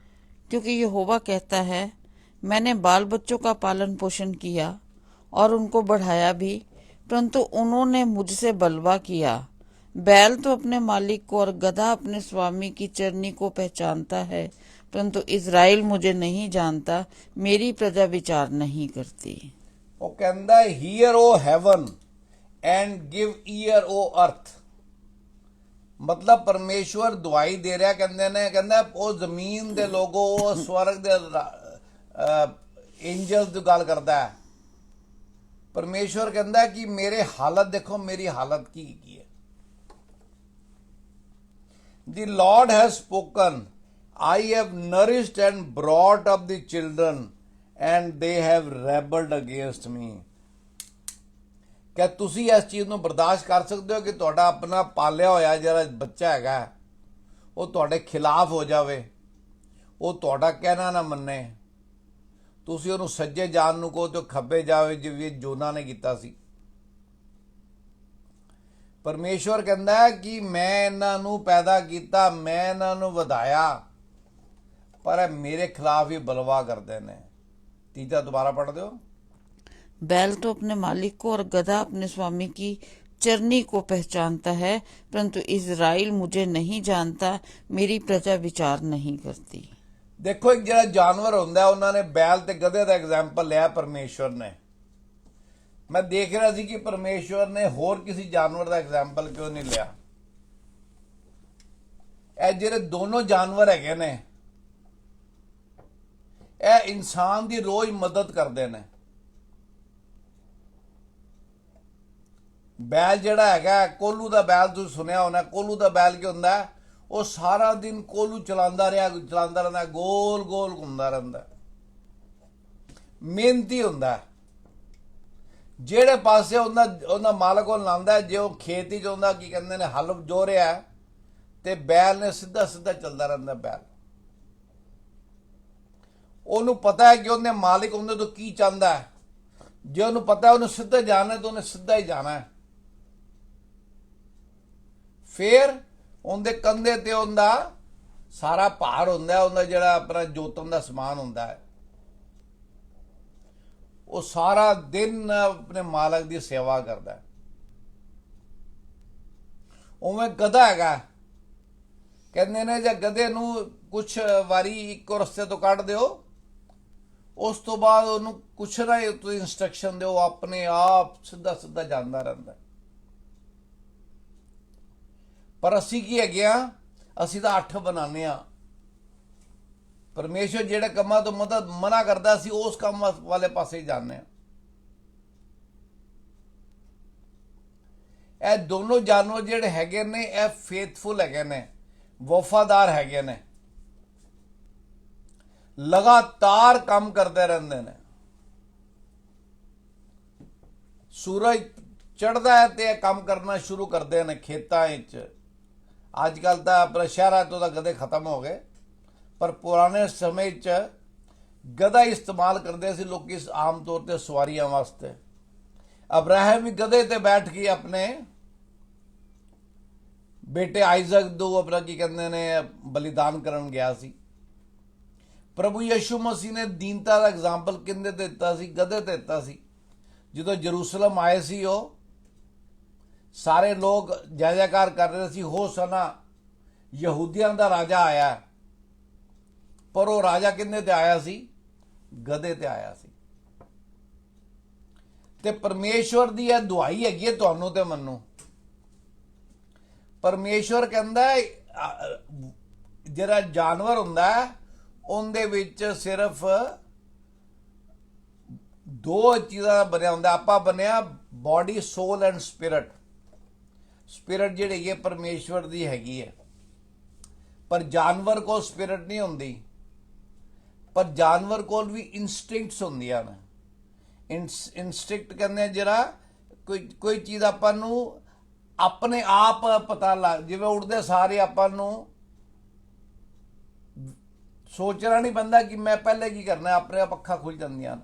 क्योंकि यहोवा कहता है, मैंने बाल बच्चों का पालन पोषण किया और उनको बढ़ाया भी, परंतु उन्होंने मुझसे बलवा किया। बैल तो अपने मालिक को और गधा अपने स्वामी की चरनी को पहचानता है, परंतु इज़राइल मुझे नहीं जानता, मेरी प्रजा विचार नहीं करती। ਉਹ ਕਹਿੰਦਾ hear O heaven and give ear O earth. ਮਤਲਬ ਪਰਮੇਸ਼ਵਰ ਦੁਆਈ ਦੇ ਰਿਹਾ, ਕਹਿੰਦਾ ਉਹ ਜ਼ਮੀਨ ਦੇ ਲੋਗੋ, ਉਹ ਸਵਰਗ ਦੇ ਐਂਜਲਸ ਦੀ ਗੱਲ ਕਰਦਾ ਹੈ। ਪਰਮੇਸ਼ਵਰ ਕਹਿੰਦਾ ਕਿ ਮੇਰੇ ਹਾਲਤ ਦੇਖੋ, ਮੇਰੀ ਹਾਲਤ ਕੀ ਹੈ। The Lord has spoken, I have nourished and brought up the children and they have rebelled against me। क्या ਤੁਸੀਂ ਇਸ ਚੀਜ਼ ਨੂੰ ਬਰਦਾਸ਼ਤ ਕਰ ਸਕਦੇ ਹੋ ਕਿ ਤੁਹਾਡਾ ਆਪਣਾ ਪਾਲਿਆ ਹੋਇਆ ਜਿਹੜਾ ਬੱਚਾ ਹੈਗਾ ਉਹ ਤੁਹਾਡੇ ਖਿਲਾਫ ਹੋ ਜਾਵੇ, ਉਹ ਤੁਹਾਡਾ ਕਹਿਣਾ ਨਾ ਮੰਨੇ, ਤੁਸੀਂ ਉਹਨੂੰ ਸੱਜੇ ਜਾਣ ਨੂੰ ਕਹੋ ਤੇ ਖੱਬੇ ਜਾਵੇ, ਜਿਵੇਂ ਜੋਨਾ ਨੇ ਕੀਤਾ ਸੀ। ਪਰਮੇਸ਼ਵਰ ਕਹਿੰਦਾ ਹੈ ਕਿ ਮੈਂ ਇਹਨਾਂ ਨੂੰ ਪੈਦਾ ਕੀਤਾ, ਮੈਂ ਇਹਨਾਂ ਨੂੰ ਵਧਾਇਆ, ਪਰ ਇਹ ਮੇਰੇ ਖਿਲਾਫ ਹੀ ਬਲਵਾ ਕਰਦੇ ਨੇ। ਤੀਜਾ ਦੁਬਾਰਾ ਪੜ੍ਹ ਦਿਓ। बैल तो अपने मालिक को और गधा अपने स्वामी की चरनी को पहचानता है, परंतु इज़राइल मुझे नहीं जानता, मेरी प्रजा विचार नहीं करती। ਦੇਖੋ ਇੱਕ ਜਿਹੜਾ ਜਾਨਵਰ ਹੁੰਦਾ ਉਹਨਾਂ ਨੇ ਬੈਲ ਤੇ ਗਧੇ ਦਾ ਐਗਜ਼ਾਮਪਲ ਲਿਆ ਪਰਮੇਸ਼ਵਰ ਨੇ। ਮੈਂ ਦੇਖ ਰਿਹਾ ਸੀ ਕਿ ਪਰਮੇਸ਼ਵਰ ਨੇ ਹੋਰ ਕਿਸੇ ਜਾਨਵਰ ਦਾ ਐਗਜ਼ਾਮਪਲ ਕਿਉਂ ਨਹੀਂ ਲਿਆ। ਇਹ ਜਿਹੜੇ ਦੋਨੋਂ ਜਾਨਵਰ ਹੈਗੇ ਨੇ ਇਹ ਇਨਸਾਨ ਦੀ ਰੋਜ਼ ਮਦਦ ਕਰਦੇ ਨੇ। बैल ਜਿਹੜਾ ਹੈਗਾ ਕੋਲੂ ਦਾ बैल, ਤੁਸੀਂ ਸੁਣਿਆ ਹੋਣਾ ਕੋਲੂ ਦਾ बैल ਕੀ ਹੁੰਦਾ, ਉਹ ਸਾਰਾ ਦਿਨ ਕੋਲੂ ਚਲਾਉਂਦਾ ਰਹਿੰਦਾ, ਗੋਲ ਗੋਲ ਘੁੰਮਦਾ ਰਹਿੰਦਾ, ਮਿਹਨਤੀ ਹੁੰਦਾ। ਜਿਹੜੇ ਪਾਸੇ ਉਹਦਾ ਮਾਲਕ ਕੋਲ ਲਾਉਂਦਾ, ਜੇ ਉਹ ਖੇਤ ਹੀ ਚਾਹੁੰਦਾ ਕੀ ਕਹਿੰਦੇ ਨੇ ਹਲ ਜੋ ਰਿਹਾ ਤੇ बैल ਨੇ ਸਿੱਧਾ ਚੱਲਦਾ ਰਹਿੰਦਾ। बैल ਉਹਨੂੰ ਪਤਾ ਹੈ ਕਿ ਉਹਨੇ ਮਾਲਿਕ ਉਹਦੇ ਤੋਂ ਕੀ ਚਾਹੁੰਦਾ ਹੈ। ਜੇ ਉਹਨੂੰ ਪਤਾ ਉਹਨੂੰ ਸਿੱਧਾ ਜਾਣਾ ਤਾਂ ਉਹਨੇ ਸਿੱਧਾ ਹੀ ਜਾਣਾ ਹੈ। ਫਿਰ ਉਹਦੇ ਕੰਧੇ ਤੇ ਉਹਦਾ ਸਾਰਾ ਭਾਰ ਹੁੰਦਾ, ਉਹਦਾ ਜਿਹੜਾ ਆਪਣਾ ਜੋਤਨ ਦਾ ਸਮਾਨ ਹੁੰਦਾ ਹੈ, ਉਹ ਸਾਰਾ ਦਿਨ ਆਪਣੇ ਮਾਲਕ ਦੀ ਸੇਵਾ ਕਰਦਾ ਹੈ। ਉਵੇਂ ਗਧਾ ਹੈਗਾ, ਕਹਿੰਦੇ ਨੇ ਜੇ ਗਧੇ ਨੂੰ ਕੁਛ ਵਾਰੀ ਇੱਕੋ ਰਸਤੇ ਤੋਂ ਕੱਢ ਦਿਓ, ਉਸ ਤੋਂ ਬਾਅਦ ਉਹਨੂੰ ਕੁਛ ਨਾ ਤੁਸੀਂ ਇੰਸਟਰਕਸ਼ਨ ਦਿਓ, ਆਪਣੇ ਆਪ ਸਿੱਧਾ ਜਾਂਦਾ ਰਹਿੰਦਾ। ਪਰ ਅਸੀਂ ਕੀ ਹੈਗੇ ਆ, ਅਸੀਂ ਤਾਂ 8 ਬਣਾਉਂਦੇ ਆ। ਪਰਮੇਸ਼ਵਰ ਜਿਹੜੇ ਕੰਮਾਂ ਤੋਂ ਮਨਾ ਕਰਦਾ ਸੀ ਉਸ ਕੰਮ ਵਾਲੇ ਪਾਸੇ ਹੀ ਜਾਂਦੇ ਆ। ਇਹ ਦੋਨੋਂ ਜਾਨਵਰ ਜਿਹੜੇ ਹੈਗੇ ਨੇ ਇਹ ਫੇਥਫੁਲ ਹੈਗੇ ਨੇ, ਵਫਾਦਾਰ ਹੈਗੇ ਨੇ, ਲਗਾਤਾਰ ਕੰਮ ਕਰਦੇ ਰਹਿੰਦੇ ਨੇ। ਸੂਰਜ ਚੜ੍ਹਦਾ ਹੈ ਤੇ ਇਹ ਕੰਮ ਕਰਨਾ ਸ਼ੁਰੂ ਕਰਦੇ ਨੇ ਖੇਤਾਂ ਵਿੱਚ। ਅੱਜ ਕੱਲ੍ਹ ਤਾਂ ਆਪਣੇ ਸ਼ਹਿਰਾਂ ਤੋਂ ਤਾਂ ਗਧੇ ਖਤਮ ਹੋ ਗਏ, ਪਰ ਪੁਰਾਣੇ ਸਮੇਂ 'ਚ ਗਧਾ ਇਸਤੇਮਾਲ ਕਰਦੇ ਸੀ ਲੋਕੀ ਆਮ ਤੌਰ ਤੇ ਸਵਾਰੀਆਂ ਵਾਸਤੇ। ਅਬਰਾਹਮ ਵੀ ਗਧੇ ਤੇ ਬੈਠ ਕੇ ਆਪਣੇ ਬੇਟੇ ਆਈਜ਼ਕ ਨੂੰ ਆਪਣਾ ਕੀ ਕਹਿੰਦੇ ਨੇ ਬਲੀਦਾਨ ਕਰਨ ਗਿਆ ਸੀ। ਪ੍ਰਭੂ ਯਿਸੂ ਮਸੀਹ ਨੇ ਦੀਨਤਾ ਦਾ ਐਗਜ਼ਾਮਪਲ ਕਿੰਦੇ ਤੇ ਦਿੱਤਾ ਸੀ, ਗਧੇ ਤੇ ਦਿੱਤਾ ਸੀ। ਜਦੋਂ ਜਰੂਸਲਮ ਆਏ ਸੀ ਉਹ ਸਾਰੇ ਲੋਕ ਜੈ ਜੈਕਾਰ ਕਰ ਰਹੇ ਸੀ, ਹੋਸਨਾ ਯਹੂਦੀਆਂ ਦਾ ਰਾਜਾ ਆਇਆ, ਪਰ ਉਹ ਰਾਜਾ ਕਿੰਨੇ ਤੇ ਆਇਆ ਸੀ, ਗਧੇ ਤੇ ਆਇਆ ਸੀ। ਤੇ ਪਰਮੇਸ਼ਵਰ ਦੀ ਇਹ ਦੁਆਈ ਹੈਗੀ ਹੈ ਤੁਹਾਨੂੰ ਤੇ ਮੈਨੂੰ। ਪਰਮੇਸ਼ਵਰ ਕਹਿੰਦਾ ਜਿਹੜਾ ਜਾਨਵਰ ਹੁੰਦਾ ਉਹਦੇ ਵਿੱਚ ਸਿਰਫ 2 ਚੀਜ਼ਾਂ ਬਣਿਆ ਹੁੰਦਾ। ਆਪਾਂ ਬਣਿਆ body, soul and spirit. Spirit ਜਿਹੜੀ ਹੈ ਪਰਮੇਸ਼ਵਰ ਦੀ ਹੈਗੀ ਹੈ, ਪਰ ਜਾਨਵਰ ਕੋਲ ਸਪਿਰਿਟ ਨਹੀਂ ਹੁੰਦੀ। ਪਰ ਜਾਨਵਰ ਕੋਲ ਵੀ ਇਨਸਟਿੰਕਟਸ ਹੁੰਦੀਆਂ ਨੇ। ਇਨਸਟਿੰਕਟ ਕਹਿੰਦੇ ਜਿਹੜਾ ਕੋਈ ਚੀਜ਼ ਆਪਾਂ ਨੂੰ ਆਪਣੇ ਆਪ ਪਤਾ ਲੱਗ, ਜਿਵੇਂ ਉੱਡਦੇ ਸਾਰੇ ਆਪਾਂ ਨੂੰ ਸੋਚਣਾ ਨਹੀਂ ਪੈਂਦਾ ਕਿ ਮੈਂ ਪਹਿਲੇ ਕੀ ਕਰਨਾ, ਆਪਣੇ ਆਪ ਅੱਖਾਂ ਖੁੱਲ ਜਾਂਦੀਆਂ ਨੇ।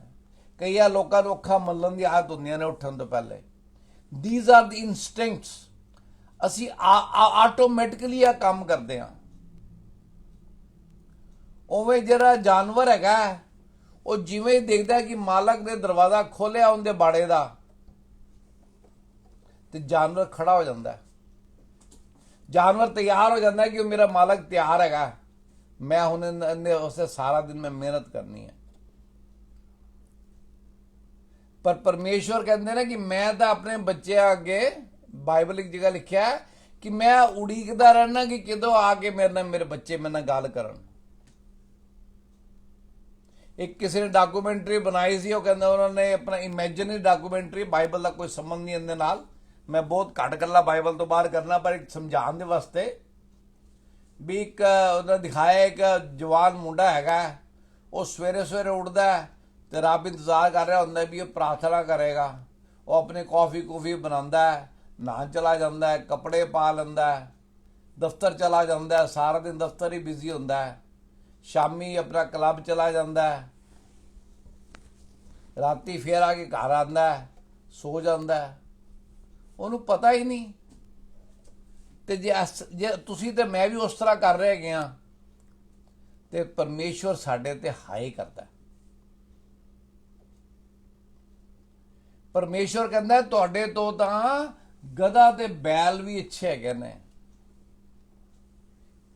ਕਈਆਂ ਲੋਕਾਂ ਨੂੰ ਅੱਖਾਂ ਮੱਲਣ ਦੀ ਆਦਤ ਹੁੰਦੀਆਂ ਨੇ ਉੱਠਣ ਤੋਂ ਪਹਿਲੇ। ਥੀਸ ਆਰ ਦੀ ਇਨਸਟਿੰਕਟਸ। ਅਸੀਂ ਆਟੋਮੈਟਿਕਲੀ ਇਹ ਕੰਮ ਕਰਦੇ ਹਾਂ। ਉਵੇਂ ਜਿਹੜਾ ਜਾਨਵਰ ਹੈਗਾ ਉਹ ਜਿਵੇਂ ਹੀ ਦੇਖਦਾ ਕਿ ਮਾਲਕ ਨੇ ਦਰਵਾਜ਼ਾ ਖੋਲਿਆ ਉਹਦੇ ਬਾੜੇ ਦਾ ਤੇ ਜਾਨਵਰ ਖੜਾ ਹੋ ਜਾਂਦਾ ਹੈ। ਜਾਨਵਰ ਤਿਆਰ ਹੋ ਜਾਂਦਾ ਹੈ ਕਿ ਉਹ ਮੇਰਾ ਮਾਲਕ ਤਿਆਰ ਹੈਗਾ, ਮੈਂ ਹੁਣ ਉਸੇ ਸਾਰਾ ਦਿਨ ਮੈਂ ਮਿਹਨਤ ਕਰਨੀ ਹੈ। ਪਰ ਪਰਮੇਸ਼ਵਰ ਕਹਿੰਦੇ ਨੇ ਕਿ ਮੈਂ ਤਾਂ ਆਪਣੇ ਬੱਚਿਆਂ ਅੱਗੇ, ਬਾਈਬਲ ਇੱਕ ਜਗ੍ਹਾ ਲਿਖਿਆ ਹੈ ਕਿ ਮੈਂ ਉਡੀਕਦਾ ਰਹਿਣਾ ਕਿ ਕਦੋਂ ਆ ਕੇ ਮੇਰੇ ਬੱਚੇ ਮੇਰੇ ਨਾਲ ਗੱਲ ਕਰਨ। ਇੱਕ ਕਿਸੇ ਨੇ ਡਾਕੂਮੈਂਟਰੀ ਬਣਾਈ ਸੀ, ਉਹ ਕਹਿੰਦਾ ਉਹਨਾਂ ਨੇ ਆਪਣਾ ਇਮੇਜਿਨਰੀ ਡਾਕੂਮੈਂਟਰੀ, ਬਾਈਬਲ ਦਾ ਕੋਈ ਸੰਬੰਧ ਨਹੀਂ ਇਹਦੇ ਨਾਲ, ਮੈਂ ਬਹੁਤ ਘੱਟ ਗੱਲਾਂ ਬਾਈਬਲ ਤੋਂ ਬਾਹਰ ਕਰਨਾ, ਪਰ ਇੱਕ ਸਮਝਾਉਣ ਦੇ ਵਾਸਤੇ ਵੀ ਇੱਕ ਉਹਨਾਂ ਦਿਖਾਇਆ ਇੱਕ ਜਵਾਨ ਮੁੰਡਾ ਹੈਗਾ, ਉਹ ਸਵੇਰੇ ਸਵੇਰੇ ਉੱਠਦਾ ਤੇ ਰੱਬ ਇੰਤਜ਼ਾਰ ਕਰ ਰਿਹਾ ਹੁੰਦਾ ਵੀ ਉਹ ਪ੍ਰਾਰਥਨਾ ਕਰੇਗਾ। ਉਹ ਆਪਣੇ ਕੌਫੀ ਬਣਾਉਂਦਾ ਹੈ, ਨਹਾਉਣ ਚਲਾ ਜਾਂਦਾ ਹੈ, ਕੱਪੜੇ ਪਾ ਲੈਂਦਾ ਹੈ, ਦਫ਼ਤਰ ਚਲਾ ਜਾਂਦਾ ਹੈ, ਸਾਰਾ ਦਿਨ ਦਫ਼ਤਰ ਹੀ ਬਿਜ਼ੀ ਹੁੰਦਾ ਹੈ, ਸ਼ਾਮੀ ਆਪਣਾ ਕਲੱਬ ਚਲਾ ਜਾਂਦਾ ਹੈ, ਰਾਤੀ ਫੇਰ ਆ ਕੇ ਘਰ ਆਉਂਦਾ ਹੈ, ਸੋ ਜਾਂਦਾ ਹੈ, ਉਹਨੂੰ ਪਤਾ ਹੀ ਨਹੀਂ। ਤੇ ਜੇ ਤੁਸੀਂ ਤੇ ਮੈਂ ਵੀ ਉਸ ਤਰ੍ਹਾਂ ਕਰ ਰਹੇ ਗਿਆ ਤੇ ਪਰਮੇਸ਼ਵਰ ਸਾਡੇ ਤੇ ਹਾਈ ਕਰਦਾ। ਪਰਮੇਸ਼ਵਰ ਕਹਿੰਦਾ ਤੁਹਾਡੇ ਤੋਂ ਤਾਂ ਗਧਾ ਤੇ ਬੈਲ ਵੀ ਅੱਛੇ ਹੈਗੇ ਨੇ।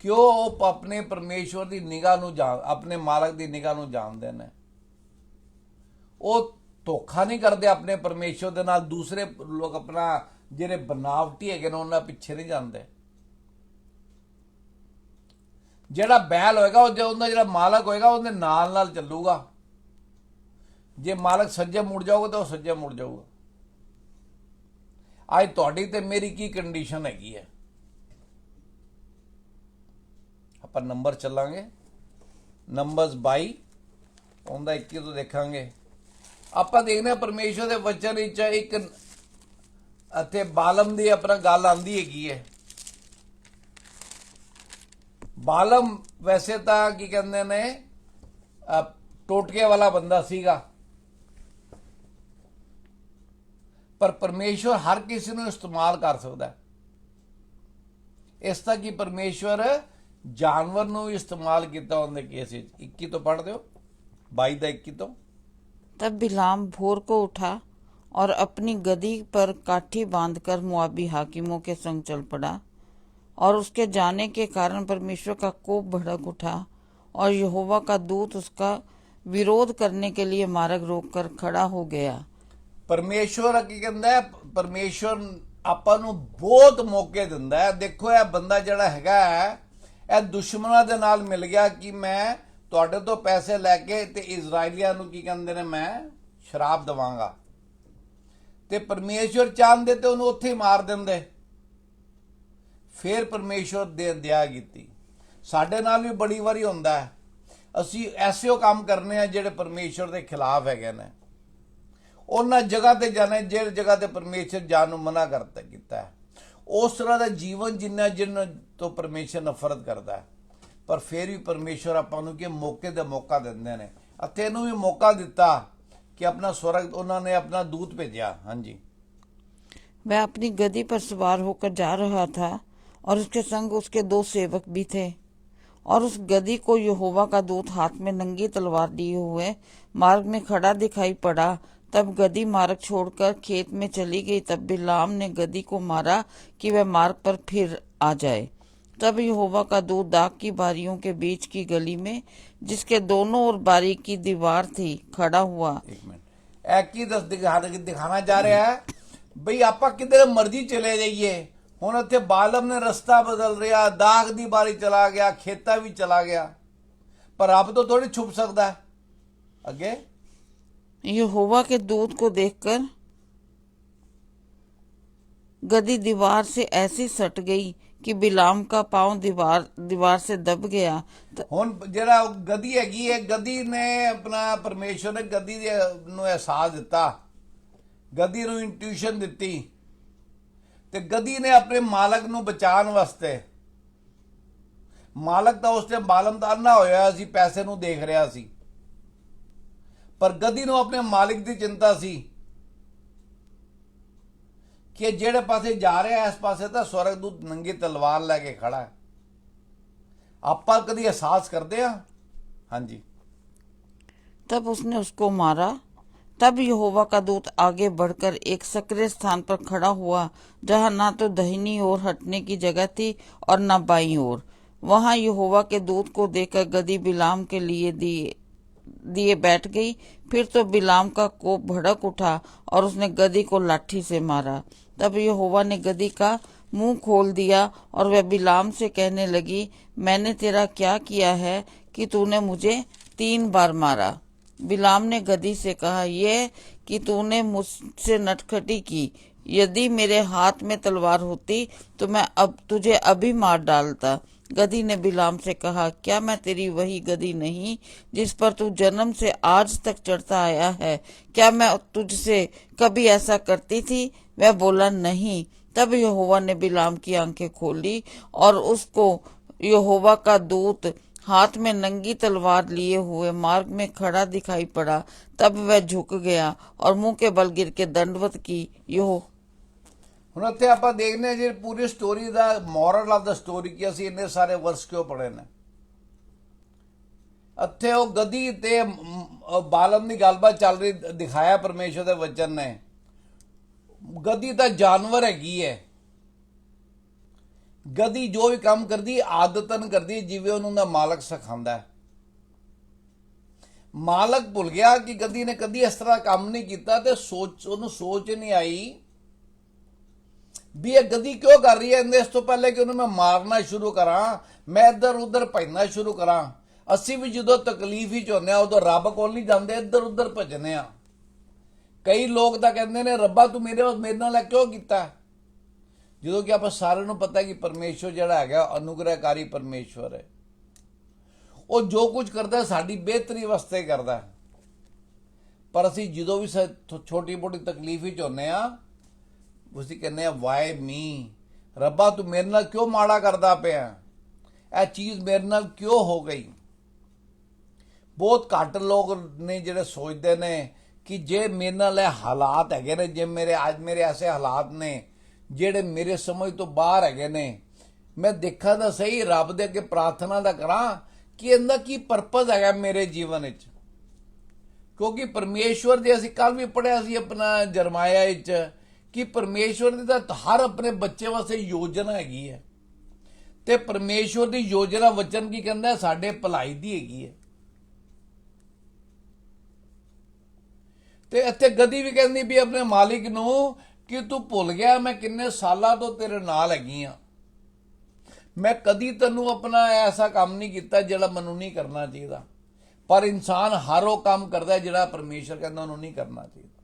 ਕਿਉਂ? ਉਹ ਆਪਣੇ ਪਰਮੇਸ਼ਵਰ ਦੀ ਨਿਗਾਹ ਨੂੰ ਆਪਣੇ ਮਾਲਕ ਦੀ ਨਿਗਾਹ ਨੂੰ ਜਾਣਦੇ ਨੇ। ਉਹ ਧੋਖਾ ਨਹੀਂ ਕਰਦੇ ਆਪਣੇ ਪਰਮੇਸ਼ਵਰ ਦੇ ਨਾਲ। ਦੂਸਰੇ ਲੋਕ ਆਪਣਾ ਜਿਹੜੇ ਬਨਾਵਟੀ ਹੈਗੇ ਨੇ ਉਹਨਾਂ ਪਿੱਛੇ ਨਹੀਂ ਜਾਂਦੇ। ਜਿਹੜਾ ਬੈਲ ਹੋਏਗਾ ਉਹਦਾ ਜਿਹੜਾ ਮਾਲਕ ਹੋਏਗਾ ਉਹਦੇ ਨਾਲ ਨਾਲ ਚੱਲੂਗਾ। ਜੇ ਮਾਲਕ ਸੱਜੇ ਮੁੜ ਜਾਊਗਾ ਤਾਂ ਉਹ ਸੱਜੇ ਮੁੜ ਜਾਊਗਾ। ਅੱਜ ਤੁਹਾਡੀ ਤੇ ਮੇਰੀ ਕੀ ਕੰਡੀਸ਼ਨ ਹੈਗੀ ਹੈ? ਆਪਾਂ ਨੰਬਰ ਚੱਲਾਂਗੇ, ਨੰਬਰਸ 22 ਉਹਦਾ 21 ਤੋਂ ਦੇਖਾਂਗੇ। ਆਪਾਂ ਦੇਖਦੇ ਹਾਂ ਪਰਮੇਸ਼ਵਰ ਦੇ ਵਚਨ ਵਿੱਚ ਇੱਕ ਅਤੇ ਬਾਲਮ ਦੀ ਆਪਣਾ ਗੱਲ ਆਂਦੀ ਹੈਗੀ ਹੈ। ਬਾਲਮ ਵੈਸੇ ਤਾਂ ਕੀ ਕਹਿੰਦੇ ਨੇ ਟੋਟਕੇ ਵਾਲਾ ਬੰਦਾ ਸੀਗਾ, ਪਰ ਪਰਮੇਸ਼ਵਰ ਹਰ ਕਿਸੇ ਨੂੰ ਇਸਤੇਮਾਲ ਕਰ ਸਕਦਾ। ਇਸ ਤਰ੍ਹਾਂ ਕਿ ਪਰਮੇਸ਼ਵਰ जानवर ਨੂੰ ਵੀ इस्तेमाल ਕੀਤਾ ਉਹਦੇ केस 21 तो पढ़ दो 22 ਦਾ 21 तो। तब बिलाम भोर को उठा और अपनी गदी पर काठी बांधकर मुआबी हाकिमों के संग चल पड़ा, और उसके जाने के कारण परमेश्वर का कोप भड़क उठा और यहोवा का दूत उसका विरोध करने के लिए मार्ग रोककर खड़ा हो गया। परमेश्वर की कहता है, परमेश्वर ਆਪਾਂ ਨੂੰ ਬਹੁਤ ਮੌਕੇ ਦਿੰਦਾ ਹੈ। ਦੇਖੋ ਇਹ ਬੰਦਾ ਜਿਹੜਾ ਹੈਗਾ ਇਹ ਦੁਸ਼ਮਣਾਂ ਦੇ ਨਾਲ ਮਿਲ ਗਿਆ ਕਿ ਮੈਂ ਤੁਹਾਡੇ ਤੋਂ ਪੈਸੇ ਲੈ ਕੇ ਤੇ ਇਜ਼ਰਾਈਲੀਆਂ ਨੂੰ ਕੀ ਕਹਿੰਦੇ ਨੇ ਮੈਂ ਸ਼ਰਾਬ ਦਵਾਂਗਾ, ਤੇ ਪਰਮੇਸ਼ਵਰ ਚਾਹੁੰਦੇ ਤੇ ਉਹਨੂੰ ਉੱਥੇ ਹੀ ਮਾਰ ਦਿੰਦੇ। ਫਿਰ ਪਰਮੇਸ਼ਵਰ ਦੇ ਦਇਆ ਕੀਤੀ। ਸਾਡੇ ਨਾਲ ਵੀ ਬੜੀ ਵਾਰੀ ਹੁੰਦਾ ਹੈ, ਅਸੀਂ ਐਸੇ ਉਹ ਕੰਮ ਕਰਨੇ ਆ ਜਿਹੜੇ ਪਰਮੇਸ਼ਵਰ ਦੇ ਖਿਲਾਫ ਹੈਗੇ ਨੇ। ਉਹਨਾਂ ਜਗ੍ਹਾ ਤੇ ਜਾਣਾ ਜਿਹੜੀ ਜਗ੍ਹਾ ਤੇ ਪਰਮੇਸ਼ਵਰ ਜਾਣ ਨੂੰ ਮਨਾ ਕੀਤਾ ਹੈ। ਉਸ ਤਰ੍ਹਾਂ ਦਾ ਜੀਵਨ ਜਿੰਨਾ ਜਿੰਨ ਤੋਂ ਪਰਮੇਸ਼ਵਰ ਨਫ਼ਰਤ ਕਰਦਾ ਹੈ। ਪਰ ਫਿਰ ਵੀ ਪਰਮੇਸ਼ਵਰ ਆਪਾਂ ਨੂੰ ਕਿ ਮੌਕੇ ਦੇ ਮੌਕਾ ਦਿੰਦੇ ਨੇ। ਅਤੇ ਇਹਨੂੰ ਵੀ ਮੌਕਾ ਦਿੱਤਾ कि अपना स्वर्ग उन्होंने अपना दूत भेजा। हाँ जी। वह अपनी गदी पर सवार होकर जा रहा था और उसके संग उसके 2 सेवक भी थे, और उस गदी को यहोवा का दूत हाथ में नंगी तलवार लिए हुए मार्ग में खड़ा दिखाई पड़ा। तब गदी मार्ग छोड़कर खेत में चली गई। तब बिलाम ने गदी को मारा कि वह मार्ग पर फिर आ जाए। तब यहोवा का दूत दाग की बारियों के बीच की गली में, जिसके दोनों ओर बारी की दीवार थी, खड़ा हुआ। एक मिनट दिखाना चाह रहा है बई आप किधर मर्जी चले जाइए। हुण इत्थे बालम ने रस्ता बदल रहा, दाग दी बारी चला गया, खेता भी चला गया, पर आप तो थोड़ी छुप सकता है। अगे यहोवा के दूत को देखकर गदी दीवार से ऐसी सट गई कि बिलाम का पांव दीवार से दब गया। हुण जेड़ा गदी हैगी है, गदी ने अपना परमेश्वर ने गदी नूं एहसास दिता, गदी नूं इंट्यूशन दिती, ते गदी ने अपने मालक नूं बचाउण वास्ते, मालक तां उस टाइम बालम दा अन्ना होया सी, पैसे नूं देख रहा सी, पर गदी नूं अपने मालिक दी चिंता सी कि जेड़े पासे जा रहा है इस पासे तो स्वर्गदूत नंगी तलवार लैके खड़ा है। आप कभी एहसास करते हैं हाँ जी। तब उसने उसको मारा। तब यहोवा का दूत आगे बढ़कर एक सक्रिय स्थान पर खड़ा हुआ, जहां ना तो दाहिनी ओर हटने की जगह थी और न बाईं ओर। वहां यहोवा के दूत को देखकर गदही बिलाम के लिए दिए बैठ गई। फिर तो बिलाम का कोप भड़क उठा और उसने गदही को लाठी से मारा। तब यहोवा ने गदही का मुंह खोल दिया और वह बिलाम से कहने लगी, मैंने तेरा क्या किया है कि तूने मुझे 3 बार मारा? बिलाम ने गदही से कहा, यह कि तूने मुझसे नटखटी की। यदि मेरे हाथ में तलवार होती तो मैं अब तुझे अभी मार डालता। गदही ने बिलाम से कहा, क्या मैं तेरी वही गदही नहीं जिस पर तू जन्म से आज तक चढ़ता आया है? क्या मैं तुझसे कभी ऐसा करती थी? वह बोला, नहीं। तब यहोवा ने बिलाम की आंखें खोली और उसको यहोवा का दूत हाथ में नंगी तलवार लिए हुए मार्ग में खड़ा दिखाई पड़ा। तब वह झुक गया और मुंह के बल गिर के दंडवत की। ਹੁਣ ਇੱਥੇ ਆਪਾਂ ਦੇਖਦੇ ਹਾਂ ਜੀ ਪੂਰੀ ਸਟੋਰੀ ਦਾ ਮੋਰਲ ਆਫ ਦਾ ਸਟੋਰੀ ਕਿ ਅਸੀਂ ਇੰਨੇ ਸਾਰੇ ਵਰਸ ਕਿਉਂ ਪੜ੍ਹੇ ਨੇ। ਇੱਥੇ ਉਹ ਗਧੀ ਤੇ ਬਾਲਮ ਦੀ ਗੱਲਬਾਤ ਚੱਲ ਰਹੀ ਦਿਖਾਇਆ ਪਰਮੇਸ਼ਰ ਦੇ ਵਚਨ ਨੇ। ਗਧੀ ਤਾਂ ਜਾਨਵਰ ਹੈਗੀ ਹੈ। ਗਧੀ ਜੋ ਵੀ ਕੰਮ ਕਰਦੀ ਆਦਤਨ ਕਰਦੀ ਜਿਵੇਂ ਉਹਨੂੰ ਦਾ ਮਾਲਕ ਸਿਖਾਉਂਦਾ ਹੈ। ਮਾਲਕ ਭੁੱਲ ਗਿਆ ਕਿ ਗਧੀ ਨੇ ਕਦੀ ਇਸ ਤਰ੍ਹਾਂ ਕੰਮ ਨਹੀਂ ਕੀਤਾ ਤੇ ਉਹਨੂੰ ਸੋਚ ਨਹੀਂ ਆਈ ਵੀ ਇਹ ਗਧੀ ਕਿਉਂ ਕਰ ਰਹੀ ਹੈ। ਇਸ ਤੋਂ ਪਹਿਲੇ ਕਿ ਉਹਨੂੰ ਮੈਂ ਮਾਰਨਾ ਸ਼ੁਰੂ ਕਰਾਂ, ਮੈਂ ਇੱਧਰ ਉੱਧਰ ਭੱਜਣਾ ਸ਼ੁਰੂ ਕਰਾਂ। ਅਸੀਂ ਵੀ ਜਦੋਂ ਤਕਲੀਫ ਹੀ ਚ ਹੁੰਦੇ ਆ ਉਦੋਂ ਰੱਬ ਕੋਲ ਨਹੀਂ ਜਾਂਦੇ, ਇੱਧਰ ਉੱਧਰ ਭੱਜਦੇ ਆ। ਕਈ ਲੋਕ ਤਾਂ ਕਹਿੰਦੇ ਨੇ, ਰੱਬਾ ਤੂੰ ਮੇਰੇ ਨਾਲ ਇਹ ਕਿਉਂ ਕੀਤਾ? ਜਦੋਂ ਕਿ ਆਪਾਂ ਸਾਰਿਆਂ ਨੂੰ ਪਤਾ ਕਿ ਪਰਮੇਸ਼ਵਰ ਜਿਹੜਾ ਹੈਗਾ ਅਨੁਗ੍ਰਹਕਾਰੀ ਪਰਮੇਸ਼ਵਰ ਹੈ। ਉਹ ਜੋ ਕੁਝ ਕਰਦਾ ਸਾਡੀ ਬਿਹਤਰੀ ਵਾਸਤੇ ਕਰਦਾ। ਪਰ ਅਸੀਂ ਜਦੋਂ ਵੀ ਛੋਟੀ ਮੋਟੀ ਤਕਲੀਫ ਹੀ ਚ ਹੁੰਦੇ ਆ ਅਸੀਂ ਕਹਿੰਦੇ ਆ, ਵਾਈ ਮੀ, ਰੱਬਾ ਤੂੰ ਮੇਰੇ ਨਾਲ ਕਿਉਂ ਮਾੜਾ ਕਰਦਾ ਪਿਆ? ਇਹ ਚੀਜ਼ ਮੇਰੇ ਨਾਲ ਕਿਉਂ ਹੋ ਗਈ? ਬਹੁਤ ਘੱਟ ਲੋਕ ਨੇ ਜਿਹੜੇ ਸੋਚਦੇ ਨੇ ਕਿ ਜੇ ਮੇਰੇ ਨਾਲ ਇਹ ਹਾਲਾਤ ਹੈਗੇ ਨੇ, ਜੇ ਮੇਰੇ ਐਸੇ ਹਾਲਾਤ ਨੇ ਜਿਹੜੇ ਮੇਰੇ ਸਮਝ ਤੋਂ ਬਾਹਰ ਹੈਗੇ ਨੇ, ਮੈਂ ਦੇਖਾਂ ਤਾਂ ਸਹੀ, ਰੱਬ ਦੇ ਅੱਗੇ ਪ੍ਰਾਰਥਨਾ ਦਾ ਕਰਾਂ ਕਿ ਇਹਦਾ ਕੀ ਪਰਪਸ ਹੈਗਾ ਮੇਰੇ ਜੀਵਨ ਵਿੱਚ। ਕਿਉਂਕਿ ਪਰਮੇਸ਼ਵਰ ਦੇ ਅਸੀਂ ਕੱਲ ਵੀ ਪੜ੍ਹਿਆ ਸੀ ਆਪਣਾ ਜਰਮਾਇਆ ਵਿੱਚ ਕਿ ਪਰਮੇਸ਼ਵਰ ਦੀ ਤਾਂ ਹਰ ਆਪਣੇ ਬੱਚੇ ਵਾਸਤੇ ਯੋਜਨਾ ਹੈਗੀ ਹੈ ਤੇ ਪਰਮੇਸ਼ਵਰ ਦੀ ਯੋਜਨਾ ਵਚਨ ਕੀ ਕਹਿੰਦਾ? ਸਾਡੇ ਭਲਾਈ ਦੀ ਹੈਗੀ ਹੈ। ਤੇ ਇੱਥੇ ਗਧੀ ਵੀ ਕਹਿੰਦੀ ਵੀ ਆਪਣੇ ਮਾਲਿਕ ਨੂੰ ਕਿ ਤੂੰ ਭੁੱਲ ਗਿਆ ਮੈਂ ਕਿੰਨੇ ਸਾਲਾਂ ਤੋਂ ਤੇਰੇ ਨਾਲ ਹੈਗੀ ਆ। ਮੈਂ ਕਦੀ ਤੈਨੂੰ ਆਪਣਾ ਐਸਾ ਕੰਮ ਨਹੀਂ ਕੀਤਾ ਜਿਹੜਾ ਮੈਨੂੰ ਨਹੀਂ ਕਰਨਾ ਚਾਹੀਦਾ। ਪਰ ਇਨਸਾਨ ਹਰ ਉਹ ਕੰਮ ਕਰਦਾ ਜਿਹੜਾ ਪਰਮੇਸ਼ਰ ਕਹਿੰਦਾ ਉਹਨੂੰ ਨਹੀਂ ਕਰਨਾ ਚਾਹੀਦਾ।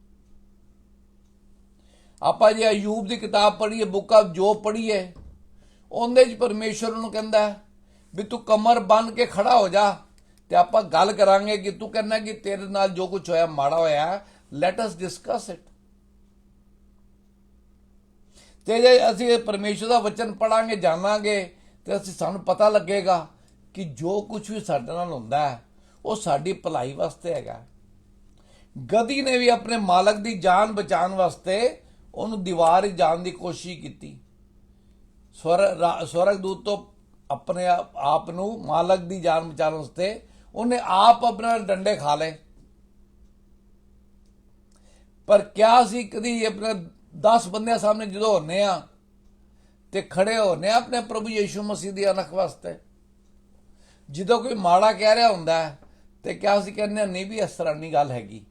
ਆਪਾਂ ਜੇ ਅਯੂਬ ਦੀ ਕਿਤਾਬ ਪੜ੍ਹੀਏ, ਬੁੱਕ ਆਫ ਜੋਬ ਪੜ੍ਹੀਏ, ਉਹਦੇ 'ਚ ਪਰਮੇਸ਼ਰ ਨੂੰ ਕਹਿੰਦਾ ਵੀ ਤੂੰ ਕਮਰ ਬੰਨ ਕੇ ਖੜਾ ਹੋ ਜਾ ਤੇ ਆਪਾਂ ਗੱਲ ਕਰਾਂਗੇ ਕਿ ਤੂੰ ਕਹਿੰਦਾ ਕਿ ਤੇਰੇ ਨਾਲ ਜੋ ਕੁਝ ਹੋਇਆ ਮਾੜਾ ਹੋਇਆ, ਲੈਟ ਅਸ ਡਿਸਕਸ ਇਟ। ਤੇ ਜੇ ਅਸੀਂ ਪਰਮੇਸ਼ਰ ਦਾ ਵਚਨ ਪੜਾਂਗੇ, ਜਾਣਾਂਗੇ ਤੇ ਸਾਨੂੰ ਪਤਾ ਲੱਗੇਗਾ ਕਿ ਜੋ ਕੁਝ ਵੀ ਸਾਡੇ ਨਾਲ ਹੁੰਦਾ ਹੈ ਉਹ ਸਾਡੀ ਭਲਾਈ ਵਾਸਤੇ ਹੈਗਾ। ਗਧੀ ਨੇ ਵੀ ਆਪਣੇ ਮਾਲਕ ਦੀ ਜਾਨ ਬਚਾਉਣ ਵਾਸਤੇ ਉਹਨੂੰ ਦੀਵਾਰ ਜਾਣ ਦੀ ਕੋਸ਼ਿਸ਼ ਕੀਤੀ। ਸਵਰਗਦੂਤ ਤੋਂ ਆਪਣੇ ਆਪ ਨੂੰ ਮਾਲਕ ਦੀ ਜਾਨ ਬਚਾਉਣ ਵਾਸਤੇ ਉਹਨੇ ਆਪ ਆਪਣਾ ਡੰਡੇ ਖਾ ਲਏ। ਪਰ ਕਿਆ ਅਸੀਂ ਕਦੀ ਆਪਣੇ 10 ਬੰਦਿਆਂ ਸਾਹਮਣੇ ਜਦੋਂ ਹੁੰਦੇ ਆ ਤੇ ਖੜੇ ਹੁੰਦੇ ਆ ਆਪਣੇ ਪ੍ਰਭੂ ਯੀਸ਼ੂ ਮਸੀਹ ਦੀ ਅਣਖ ਵਾਸਤੇ, ਜਦੋਂ ਕੋਈ ਮਾੜਾ ਕਹਿ ਰਿਹਾ ਹੁੰਦਾ ਤੇ ਕਿਆ ਅਸੀਂ ਕਹਿੰਦੇ ਨਹੀਂ ਵੀ ਇਸ ਤਰ੍ਹਾਂ ਨਹੀਂ ਗੱਲ ਹੈਗੀ।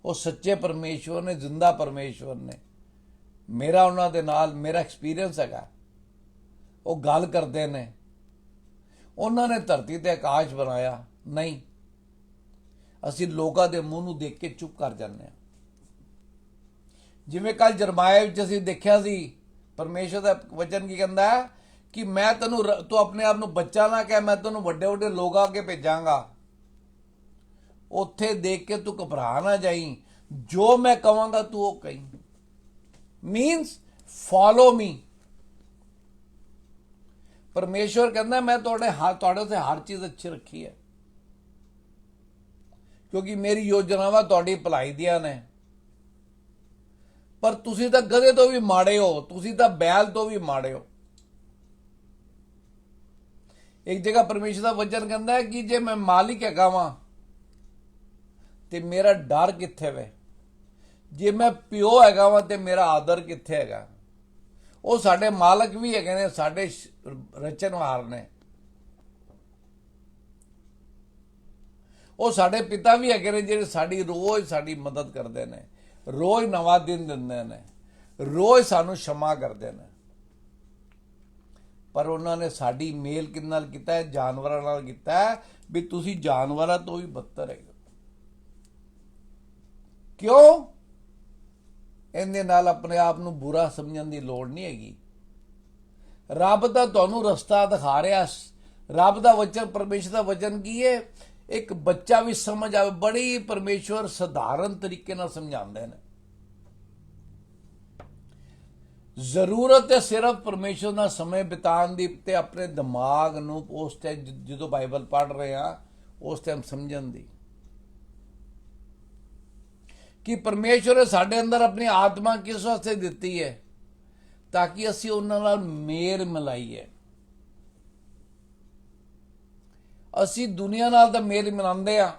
ਉਹ ਸੱਚੇ ਪਰਮੇਸ਼ਵਰ ਨੇ, ਜ਼ਿੰਦਾ ਪਰਮੇਸ਼ਵਰ ਨੇ। ਮੇਰਾ ਉਹਨਾਂ ਦੇ ਨਾਲ ਮੇਰਾ ਐਕਸਪੀਰੀਅੰਸ ਹੈਗਾ। ਉਹ ਗੱਲ ਕਰਦੇ ਨੇ। ਉਹਨਾਂ ਨੇ ਧਰਤੀ ਤੇ ਆਕਾਸ਼ ਬਣਾਇਆ ਨਹੀਂ, ਅਸੀਂ ਲੋਕਾਂ ਦੇ ਮੂੰਹ ਨੂੰ ਦੇਖ ਕੇ ਚੁੱਪ ਕਰ ਜਾਂਦੇ ਹਾਂ। ਜਿਵੇਂ ਕੱਲ ਜਰਮਾਇਆ ਵਿੱਚ ਅਸੀਂ ਦੇਖਿਆ ਸੀ ਪਰਮੇਸ਼ਰ ਦਾ ਵਚਨ ਕੀ ਕਹਿੰਦਾ ਹੈ ਕਿ ਮੈਂ ਤੂੰ ਆਪਣੇ ਆਪ ਨੂੰ ਬੱਚਾ ਨਾ ਕਹਿ, ਮੈਂ ਤੈਨੂੰ ਵੱਡੇ ਵੱਡੇ ਲੋਕਾਂ ਅੱਗੇ ਭੇਜਾਂਗਾ। ਉੱਥੇ ਦੇਖ ਕੇ ਤੂੰ ਘਬਰਾ ਨਾ ਜਾਈਂ, ਜੋ ਮੈਂ ਕਹਾਂਗਾ ਤੂੰ ਉਹ ਕਹੀਂ। Means follow me. ਪਰਮੇਸ਼ਵਰ ਕਹਿੰਦਾ ਮੈਂ ਤੁਹਾਡੇ ਉੱਤੇ ਹਰ ਚੀਜ਼ ਅੱਛੀ ਰੱਖੀ ਹੈ ਕਿਉਂਕਿ ਮੇਰੀ ਯੋਜਨਾਵਾਂ ਤੁਹਾਡੀ ਭਲਾਈ ਦੀਆਂ ਨੇ। ਪਰ ਤੁਸੀਂ ਤਾਂ ਗਧੇ ਤੋਂ ਵੀ ਮਾੜੇ ਹੋ, ਤੁਸੀਂ ਤਾਂ ਬੈਲ ਤੋਂ ਵੀ ਮਾੜੇ ਹੋ। ਇੱਕ ਜਗ੍ਹਾ ਪਰਮੇਸ਼ਰ ਦਾ ਵਚਨ ਕਹਿੰਦਾ ਹੈ ਕਿ ਜੇ ਮੈਂ ਮਾਲਿਕ ਹੈਗਾ ਵਾਂ ਤੇ ਮੇਰਾ ਡਰ ਕਿੱਥੇ ਵੇ, ਜੇ ਮੈਂ ਪਿਓ ਹੈਗਾ ਵਾਂ ਤੇ ਮੇਰਾ ਆਦਰ ਕਿੱਥੇ ਹੈਗਾ। ਉਹ ਸਾਡੇ ਮਾਲਕ ਵੀ ਹੈਗੇ ਨੇ, ਸਾਡੇ ਰਚਨਹਾਰ ਨੇ, ਉਹ ਸਾਡੇ ਪਿਤਾ ਵੀ ਹੈਗੇ ਨੇ ਜਿਹੜੇ ਸਾਡੀ ਰੋਜ਼ ਸਾਡੀ ਮਦਦ ਕਰਦੇ ਨੇ, ਰੋਜ਼ ਨਵਾਂ ਦਿਨ ਦਿੰਦੇ ਨੇ, ਰੋਜ਼ ਸਾਨੂੰ क्षमा ਕਰਦੇ ਨੇ। ਪਰ ਉਹਨਾਂ ਨੇ ਸਾਡੀ ਮੇਲ ਕਿਹਦੇ ਨਾਲ ਕੀਤਾ ਹੈ? ਜਾਨਵਰਾਂ ਨਾਲ ਕੀਤਾ ਹੈ, ਵੀ ਤੁਸੀਂ ਜਾਨਵਰਾਂ ਤੋਂ ਵੀ ਬੱਤਰ ਹੈਗੇ। ਕਿਉਂ? ਇਹਦੇ ਨਾਲ ਆਪਣੇ ਆਪ ਨੂੰ ਬੁਰਾ ਸਮਝਣ ਦੀ ਲੋੜ ਨਹੀਂ ਹੈਗੀ। ਰੱਬ ਤਾਂ ਤੁਹਾਨੂੰ ਰਸਤਾ ਦਿਖਾ ਰਿਹਾ। ਰੱਬ ਦਾ ਵਚਨ, ਪਰਮੇਸ਼ਰ ਦਾ ਵਚਨ ਕੀ ਹੈ? ਇੱਕ ਬੱਚਾ ਵੀ ਸਮਝ ਆਵੇ, ਬੜੀ ਪਰਮੇਸ਼ਵਰ ਸਧਾਰਨ ਤਰੀਕੇ ਨਾਲ ਸਮਝਾਉਂਦੇ ਨੇ। ਜ਼ਰੂਰਤ ਹੈ ਸਿਰਫ ਪਰਮੇਸ਼ਵਰ ਨਾਲ ਸਮੇਂ ਬਿਤਾਉਣ ਦੀ ਤੇ ਆਪਣੇ ਦਿਮਾਗ ਨੂੰ ਉਸ ਟਾਈਮ ਜਦੋਂ ਬਾਈਬਲ ਪੜ੍ਹ ਰਹੇ ਆ ਉਸ ਟਾਈਮ ਸਮਝਣ ਦੀ, ਕਿ ਪਰਮੇਸ਼ਵਰ ਨੇ ਸਾਡੇ ਅੰਦਰ ਆਪਣੀ ਆਤਮਾ ਕਿਸ ਵਾਸਤੇ ਦਿੱਤੀ ਹੈ? ਤਾਂ ਕਿ ਅਸੀਂ ਉਹਨਾਂ ਨਾਲ ਮੇਲ ਮਿਲਾਈਏ। ਅਸੀਂ ਦੁਨੀਆ ਨਾਲ ਤਾਂ ਮੇਲ ਮਿਲਾਉਂਦੇ ਆ।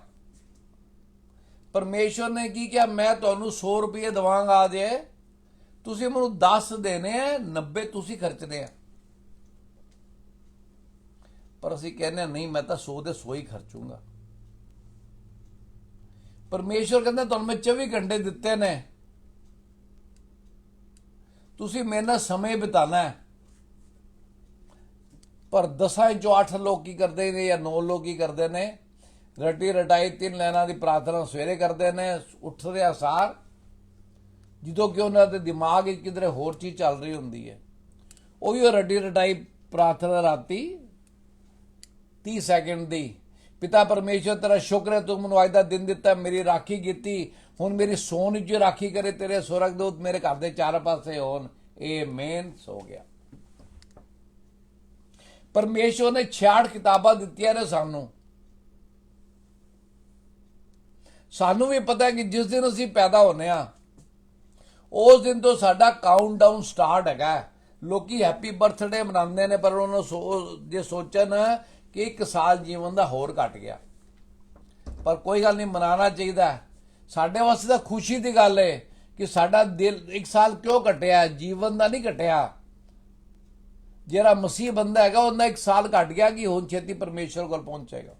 ਪਰਮੇਸ਼ਵਰ ਨੇ ਕੀ ਕਿਹਾ? ਮੈਂ ਤੁਹਾਨੂੰ 100 ਰੁਪਏ ਦਵਾਂਗਾ, ਜੇ ਤੁਸੀਂ ਮੈਨੂੰ 10 ਦੇਣੇ ਆ, 90 ਤੁਸੀਂ ਖਰਚਣੇ ਆ। ਪਰ ਅਸੀਂ ਕਹਿੰਦੇ ਨਹੀਂ, ਮੈਂ ਤਾਂ 100 ਦੇ 100 ਹੀ ਖਰਚੂੰਗਾ। ਪਰਮੇਸ਼ਵਰ ਕਹਿੰਦਾ ਤੁਹਾਨੂੰ ਮੈਂ 24 ਘੰਟੇ ਦਿੱਤੇ ਨੇ, ਤੁਸੀਂ ਮੇਰੇ ਨਾਲ ਸਮੇਂ ਬਿਤਾਣਾ ਹੈ। ਪਰ 10 ਚੋਂ 8 ਲੋਕ ਕੀ ਕਰਦੇ ਨੇ ਜਾਂ 9 ਲੋਕ ਕੀ ਕਰਦੇ ਨੇ? ਰੱਟੀ ਰਟਾਈ 3 ਲਾਈਨਾਂ ਦੀ ਪ੍ਰਾਰਥਨਾ ਸਵੇਰੇ ਕਰਦੇ ਨੇ, ਉੱਠਦੇ ਆ ਸਾਰ, ਜਦੋਂ ਕਿ ਉਹਨਾਂ ਦੇ ਦਿਮਾਗ ਵਿੱਚ ਕਿਧਰੇ ਹੋਰ ਚੀਜ਼ ਚੱਲ ਰਹੀ ਹੁੰਦੀ ਹੈ। ਉਹ ਵੀ ਰੱਟੀ ਰਟਾਈ ਪ੍ਰਾਰਥਨਾ ਰਾਤੀ 30 ਸੈਕਿੰਡ ਦੀ, ਪਿਤਾ ਪਰਮੇਸ਼ਰ ਤੇਰਾ ਸ਼ੁਕਰ ਹੈ ਤੂੰ ਮੈਨੂੰ ਅੱਜ ਦਾ ਦਿਨ ਦਿੱਤਾ, ਮੇਰੀ ਰਾਖੀ ਕੀਤੀ, ਹੁਣ ਮੇਰੀ ਸੌਣ ਵਿੱਚ ਰਾਖੀ ਕਰੇ, ਤੇਰੇ ਸਵਰਗਦੂਤ ਮੇਰੇ ਘਰ ਦੇ ਚਾਰੇ ਪਾਸੇ ਹੋਣ। ਆਮੇਨ। ਸੋ ਗਿਆ। ਪਰਮੇਸ਼ਰ ਨੇ 66 ਕਿਤਾਬਾਂ ਦਿੱਤੀਆਂ ਨੇ ਸਾਨੂੰ। ਸਾਨੂੰ ਵੀ ਪਤਾ ਹੈ ਕਿ ਜਿਸ ਦਿਨ ਅਸੀਂ ਪੈਦਾ ਹੋਨੇ ਆ ਉਸ ਦਿਨ ਤੋਂ ਸਾਡਾ ਕਾਊਂਟਡਾਊਨ ਸਟਾਰਟ ਹੈਗਾ। ਲੋਕੀ ਹੈਪੀ ਬਰਥਡੇ ਮਨਾਉਂਦੇ ਨੇ, ਪਰ ਉਹਨਾਂ ਨੂੰ ਜੇ ਸੋਚਣ ਕਿ 1 ਸਾਲ ਜੀਵਨ ਦਾ ਹੋਰ ਘਟ ਗਿਆ। ਪਰ ਕੋਈ ਗੱਲ ਨਹੀਂ, ਮਨਾਉਣਾ ਚਾਹੀਦਾ। ਸਾਡੇ ਵਾਸਤੇ ਤਾਂ ਖੁਸ਼ੀ ਦੀ ਗੱਲ ਹੈ ਕਿ ਸਾਡਾ ਦਿਲ 1 ਸਾਲ ਕਿਉਂ ਘਟਿਆ, ਜੀਵਨ ਦਾ ਨਹੀਂ ਘਟਿਆ। ਜਿਹੜਾ ਮਸੀਹ ਬੰਦਾ ਹੈਗਾ ਉਹਦਾ 1 ਸਾਲ ਘਟ ਗਿਆ ਕਿ ਹੁਣ ਛੇਤੀ ਪਰਮੇਸ਼ਰ ਕੋਲ ਪਹੁੰਚੇਗਾ।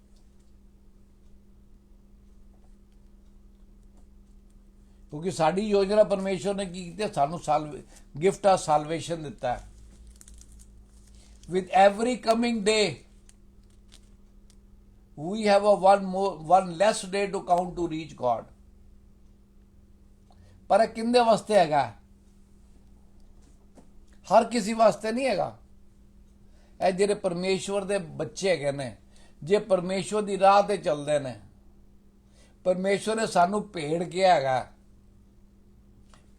ਕਿਉਂਕਿ ਸਾਡੀ ਯੋਜਨਾ ਪਰਮੇਸ਼ਰ ਨੇ ਕੀ ਕੀਤੀ? ਸਾਨੂੰ ਗਿਫਟ ਆ ਸਾਲਵੇਸ਼ਨ ਦਿੱਤਾ ਹੈ। With every coming day we have a one less day to count to reach God। ਪਰ ਇਹ ਕਿੰਦੇ ਵਾਸਤੇ ਹੈਗਾ? ਹਰ ਕਿਸੇ ਵਾਸਤੇ ਨਹੀਂ ਹੈਗਾ। ਇਹ ਜਿਹੜੇ ਪਰਮੇਸ਼ਵਰ ਦੇ ਬੱਚੇ ਹੈਗੇ ਨੇ, ਜੇ ਪਰਮੇਸ਼ਵਰ ਦੀ ਰਾਹ ਤੇ ਚੱਲਦੇ ਨੇ, ਪਰਮੇਸ਼ਵਰ ਨੇ ਸਾਨੂੰ ਭੇਡ ਕਿਹਾ ਹੈਗਾ।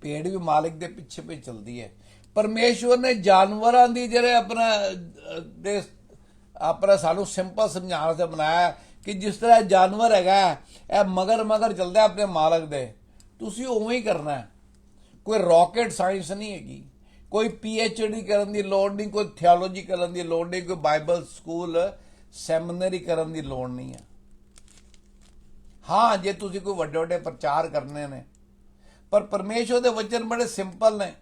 ਭੇਡ ਵੀ ਮਾਲਿਕ ਦੇ ਪਿੱਛੇ ਪਿੱਛੇ ਚੱਲਦੀ ਹੈ। ਪਰਮੇਸ਼ਵਰ ਨੇ ਜਾਨਵਰਾਂ ਦੀ ਜਿਹੜੇ ਆਪਣਾ ਸਾਨੂੰ ਸਿੰਪਲ ਸਮਝਾਉਣ ਵਾਸਤੇ ਬਣਾਇਆ ਕਿ ਜਿਸ ਤਰ੍ਹਾਂ ਜਾਨਵਰ ਹੈਗਾ ਇਹ ਮਗਰ ਚੱਲਦਾ ਆਪਣੇ ਮਾਲਕ ਦੇ, ਤੁਸੀਂ ਉਵੇਂ ਹੀ ਕਰਨਾ ਹੈ। ਕੋਈ ਰਾਕਟ ਸਾਇੰਸ ਨਹੀਂ ਹੈਗੀ, ਕੋਈ PhD ਕਰਨ ਦੀ ਲੋੜ ਨਹੀਂ, ਕੋਈ ਥਿਓਲੋਜੀ ਕਰਨ ਦੀ ਲੋੜ ਨਹੀਂ, ਕੋਈ ਬਾਈਬਲ ਸਕੂਲ ਸੈਮੀਨਰੀ ਕਰਨ ਦੀ ਲੋੜ ਨਹੀਂ ਹੈ। ਹਾਂ, ਜੇ ਤੁਸੀਂ ਕੋਈ ਵੱਡੇ ਵੱਡੇ ਪ੍ਰਚਾਰ ਕਰਨੇ ਨੇ, ਪਰ ਪਰਮੇਸ਼ਰ ਦੇ ਵਚਨ ਬੜੇ ਸਿੰਪਲ ਨੇ।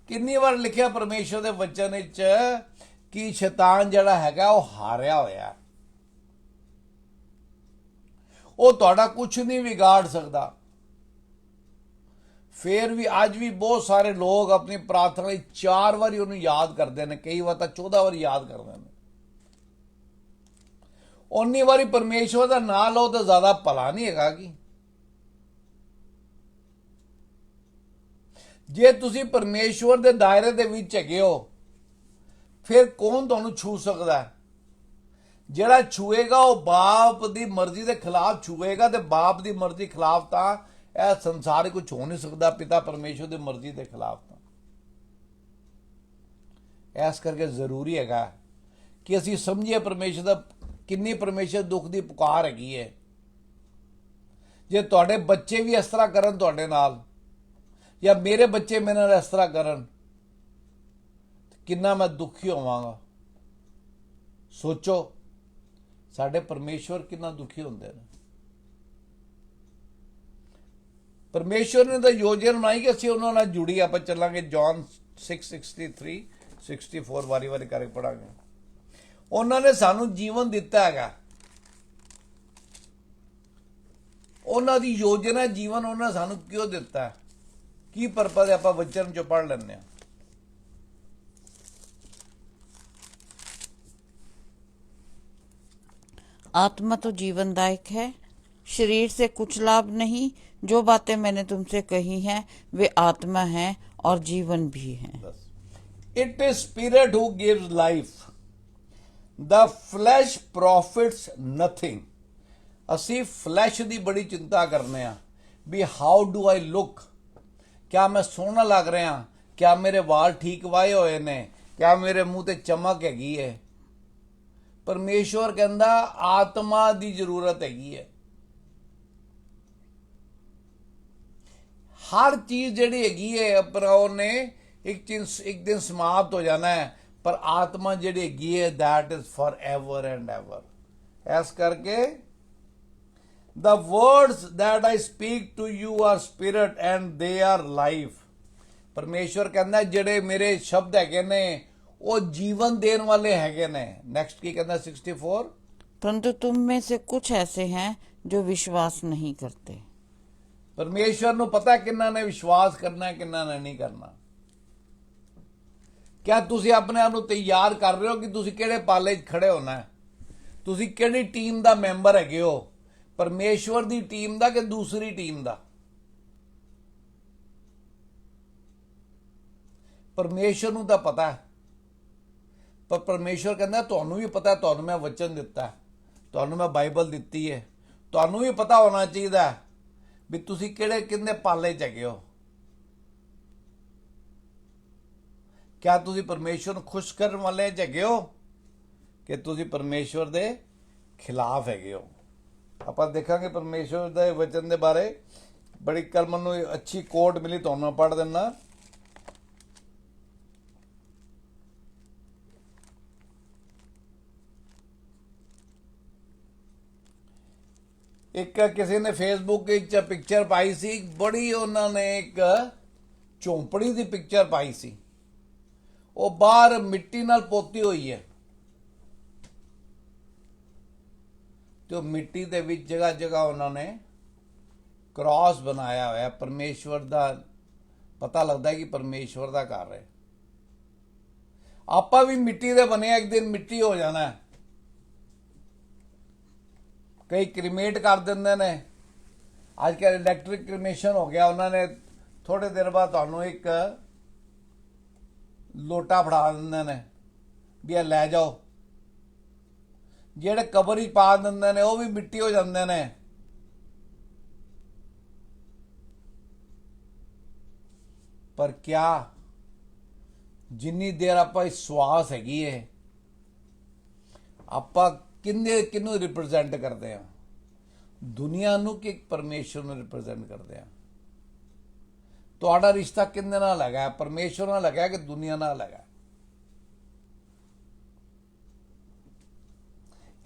ਕਿੰਨੀ ਵਾਰ ਲਿਖਿਆ ਪਰਮੇਸ਼ਰ ਦੇ ਵਚਨ ਵਿੱਚ ਕਿ ਸ਼ੈਤਾਨ ਜਿਹੜਾ ਹੈਗਾ ਉਹ ਹਾਰਿਆ ਹੋਇਆ, ਉਹ ਤੁਹਾਡਾ ਕੁਝ ਨਹੀਂ ਵਿਗਾੜ ਸਕਦਾ। ਫਿਰ ਵੀ ਅੱਜ ਵੀ ਬਹੁਤ ਸਾਰੇ ਲੋਕ ਆਪਣੀ ਪ੍ਰਾਰਥਨਾ ਲਈ 4 ਵਾਰੀ ਉਹਨੂੰ ਯਾਦ ਕਰਦੇ ਨੇ, ਕਈ ਵਾਰ ਤਾਂ 14 ਵਾਰੀ ਯਾਦ ਕਰਦੇ ਨੇ। ਉਨੀ ਵਾਰੀ ਪਰਮੇਸ਼ਵਰ ਦਾ ਨਾਮ ਲਓ ਤਾਂ ਜ਼ਿਆਦਾ ਭਲਾ ਨਹੀਂ ਹੈਗਾ। ਕਿ ਜੇ ਤੁਸੀਂ ਪਰਮੇਸ਼ਵਰ ਦੇ ਦਾਇਰੇ ਦੇ ਵਿੱਚ ਹੈਗੇ ਹੋ, ਫਿਰ ਕੌਣ ਤੁਹਾਨੂੰ ਛੂ ਸਕਦਾ ਹੈ? ਜਿਹੜਾ ਛੂਏਗਾ ਉਹ ਬਾਪ ਦੀ ਮਰਜ਼ੀ ਦੇ ਖਿਲਾਫ ਛੂਏਗਾ, ਤੇ ਬਾਪ ਦੀ ਮਰਜ਼ੀ ਖਿਲਾਫ ਤਾਂ ਇਹ ਸੰਸਾਰ ਕੁਝ ਹੋ ਨਹੀਂ ਸਕਦਾ, ਪਿਤਾ ਪਰਮੇਸ਼ਵਰ ਦੀ ਮਰਜ਼ੀ ਦੇ ਖਿਲਾਫ ਤਾਂ। ਇਸ ਕਰਕੇ ਜ਼ਰੂਰੀ ਹੈਗਾ ਕਿ ਅਸੀਂ ਸਮਝੀਏ ਪਰਮੇਸ਼ਵਰ ਦਾ ਕਿੰਨੀ ਪਰਮੇਸ਼ਵਰ ਦੁੱਖ ਦੀ ਪੁਕਾਰ ਹੈਗੀ ਹੈ। ਜੇ ਤੁਹਾਡੇ ਬੱਚੇ ਵੀ ਇਸ ਤਰ੍ਹਾਂ ਕਰਨ ਤੁਹਾਡੇ ਨਾਲ, ਜਾਂ ਮੇਰੇ ਬੱਚੇ ਮੇਰੇ ਨਾਲ ਇਸ ਤਰ੍ਹਾਂ ਕਰਨ, ਕਿੰਨਾ ਮੈਂ ਦੁਖੀ ਹੋਵਾਂਗਾ। ਸੋਚੋ ਸਾਡੇ ਪਰਮੇਸ਼ਵਰ ਕਿੰਨਾ ਦੁਖੀ ਹੁੰਦੇ ਨੇ। ਪਰਮੇਸ਼ਵਰ ਨੇ ਤਾਂ ਯੋਜਨਾ ਬਣਾਈ ਕਿ ਅਸੀਂ ਉਹਨਾਂ ਨਾਲ ਜੁੜੀ। ਆਪਾਂ ਚੱਲਾਂਗੇ ਜੌਨ 6:63 64 ਵਾਰੀ ਕਰਕੇ ਪੜਾਂਗੇ। ਉਹਨਾਂ ਨੇ ਸਾਨੂੰ ਜੀਵਨ ਦਿੱਤਾ ਹੈਗਾ, ਉਹਨਾਂ ਦੀ ਯੋਜਨਾ ਜੀਵਨ ਉਹਨਾਂ ਨੇ ਸਾਨੂੰ ਕਿਉਂ ਦਿੱਤਾ, ਕੀ ਪਰਪਸ ਹੈ, ਆਪਾਂ ਵਚਨ ਚੋਂ ਪੜ੍ਹ ਲੈਂਦੇ ਹਾਂ। आत्मा तो जीवनदायक है, शरीर से कुछ लाभ नहीं। जो बातें मैंने तुमसे कही हैं वे आत्मा हैं और जीवन भी हैं। It is spirit who gives life. The flesh profits nothing. ਅਸੀਂ ਫਲੈਸ਼ ਦੀ ਬੜੀ ਚਿੰਤਾ ਕਰਨੇ ਆ ਵੀ ਹਾਊ ਡੂ ਆਈ ਲੁੱਕ, ਕਿਆ ਮੈਂ ਸੋਹਣਾ ਲੱਗ ਰਿਹਾ, ਕਿਆ ਮੇਰੇ ਵਾਲ ਠੀਕ ਵਾਏ ਹੋਏ ਨੇ, ਕਿਆ ਮੇਰੇ ਮੂੰਹ ਤੇ ਚਮਕ ਹੈਗੀ ਹੈ। ਪਰਮੇਸ਼ਵਰ ਕਹਿੰਦਾ ਆਤਮਾ ਦੀ ਜ਼ਰੂਰਤ ਹੈਗੀ ਹੈ। ਹਰ ਚੀਜ਼ ਜਿਹੜੀ ਹੈਗੀ ਹੈ ਪਰ ਉਹਨੇ ਇੱਕ ਦਿਨ ਸਮਾਪਤ ਹੋ ਜਾਣਾ ਹੈ, ਪਰ ਆਤਮਾ ਜਿਹੜੀ ਹੈਗੀ ਹੈ that is forever and ever। ਇਸ ਕਰਕੇ the words that I speak to you are spirit and they are life। ਪਰਮੇਸ਼ਵਰ ਕਹਿੰਦਾ ਜਿਹੜੇ ਮੇਰੇ ਸ਼ਬਦ ਹੈਗੇ ਨੇ ਉਹ ਜੀਵਨ ਦੇਣ ਵਾਲੇ ਹੈਗੇ ਨੇ। ਨੈਕਸਟ ਕੀ ਕਹਿੰਦਾ 64, परंतु तुम में से कुछ ऐसे हैं जो विश्वास नहीं करते। ਪਰਮੇਸ਼ਵਰ ਨੂੰ ਪਤਾ ਕਿੰਨਾ ਨੇ ਵਿਸ਼ਵਾਸ ਕਰਨਾ ਹੈ, ਕਿੰਨਾ ਨੇ ਨਹੀਂ ਕਰਨਾ। ਕਿਆ ਤੁਸੀਂ ਆਪਣੇ ਆਪ ਨੂੰ ਤਿਆਰ ਕਰ ਰਹੇ ਹੋ ਕਿ ਤੁਸੀਂ ਕਿਹੜੇ ਪਾਲੇ 'ਚ ਖੜੇ ਹੋਣਾ ਹੈ, ਤੁਸੀਂ ਕਿਹੜੀ ਟੀਮ ਦਾ ਮੈਂਬਰ ਹੈਗੇ ਹੋ, ਪਰਮੇਸ਼ਵਰ ਦੀ ਟੀਮ ਦਾ ਕਿ ਦੂਸਰੀ ਟੀਮ ਦਾ। ਪਰਮੇਸ਼ਵਰ ਨੂੰ ਤਾਂ ਪਤਾ ਹੈ, ਪਰ ਪਰਮੇਸ਼ਵਰ ਕਹਿੰਦਾ ਤੁਹਾਨੂੰ ਵੀ ਪਤਾ, ਤੁਹਾਨੂੰ ਮੈਂ ਵਚਨ ਦਿੱਤਾ, ਤੁਹਾਨੂੰ ਮੈਂ ਬਾਈਬਲ ਦਿੱਤੀ ਹੈ, ਤੁਹਾਨੂੰ ਵੀ ਪਤਾ ਹੋਣਾ ਚਾਹੀਦਾ ਵੀ ਤੁਸੀਂ ਕਿਹਦੇ ਪਾਲੇ 'ਚ ਹੈਗੇ ਹੋ। ਕਿਆ ਤੁਸੀਂ ਪਰਮੇਸ਼ਵਰ ਨੂੰ ਖੁਸ਼ ਕਰਨ ਵਾਲੇ 'ਚ ਹੈਗੇ ਹੋ ਕਿ ਤੁਸੀਂ ਪਰਮੇਸ਼ਵਰ ਦੇ ਖਿਲਾਫ ਹੈਗੇ ਹੋ। ਆਪਾਂ ਦੇਖਾਂਗੇ ਪਰਮੇਸ਼ਵਰ ਦੇ ਵਚਨ ਦੇ ਬਾਰੇ। ਬੜੀ ਕੱਲ ਮੈਨੂੰ ਅੱਛੀ ਕੋਟ ਮਿਲੀ, ਤੁਹਾਨੂੰ ਮੈਂ ਪੜ੍ਹ ਦਿੰਦਾ। ਇੱਕ ਕਿਸੇ ਨੇ ਫੇਸਬੁੱਕ 'ਚ ਪਿਕਚਰ ਪਾਈ ਸੀ, ਬੜੀ ਉਹਨਾਂ ਨੇ ਇੱਕ ਝੌਂਪੜੀ ਦੀ ਪਿਕਚਰ ਪਾਈ ਸੀ, ਉਹ ਬਾਹਰ ਮਿੱਟੀ ਨਾਲ ਪੋਤੀ ਹੋਈ ਹੈ ਤੇ ਉਹ ਮਿੱਟੀ ਦੇ ਵਿੱਚ ਜਗ੍ਹਾ ਜਗ੍ਹਾ ਉਹਨਾਂ ਨੇ ਕ੍ਰਾਸ ਬਣਾਇਆ ਹੋਇਆ। ਪਰਮੇਸ਼ਵਰ ਦਾ ਪਤਾ ਲੱਗਦਾ ਹੈ ਕਿ ਪਰਮੇਸ਼ਵਰ ਦਾ ਘਰ ਹੈ। ਆਪਾਂ ਵੀ ਮਿੱਟੀ ਦੇ ਬਣੇ, ਇੱਕ ਦਿਨ ਮਿੱਟੀ ਹੋ ਜਾਣਾ ਹੈ। ਕਈ ਕ੍ਰੀਮੇਟ ਕਰ ਦਿੰਦੇ ਨੇ, ਅੱਜ ਕੱਲ੍ਹ ਇਲੈਕਟ੍ਰਿਕ ਕ੍ਰੀਮੇਸ਼ਨ ਹੋ ਗਿਆ। ਉਹਨਾਂ ਨੇ ਥੋੜੇ ਦਿਨ ਬਾਅਦ ਤੁਹਾਨੂੰ ਇੱਕ ਲੋਟਾ ਫੜਾ ਦਿੰਦੇ ਨੇ ਵੀ ਇਹ ਲੈ ਜਾਓ। ਜਿਹੜੇ ਕਬਰ ਹੀ ਪਾ ਦਿੰਦੇ ਨੇ ਉਹ ਵੀ ਮਿੱਟੀ ਹੋ ਜਾਂਦੇ ਨੇ। ਪਰ ਕਿਆ ਜਿੰਨੀ ਦੇਰ ਆਪਾਂ ਇਸ ਸਵਾਸ ਹੈਗੀ ਹੈ, ਆਪਾਂ ਕਿਹਨੂੰ ਰਿਪਰੈਜ਼ੈਂਟ ਕਰਦੇ ਆ, ਦੁਨੀਆ ਨੂੰ ਕਿ ਪਰਮੇਸ਼ਵਰ ਨੂੰ ਰਿਪਰੈਜ਼ੈਂਟ ਕਰਦੇ ਆ। ਤੁਹਾਡਾ ਰਿਸ਼ਤਾ ਕਿਹਦੇ ਨਾਲ ਹੈਗਾ, ਪਰਮੇਸ਼ਵਰ ਨਾਲ ਹੈਗਾ ਕਿ ਦੁਨੀਆ ਨਾਲ ਹੈਗਾ।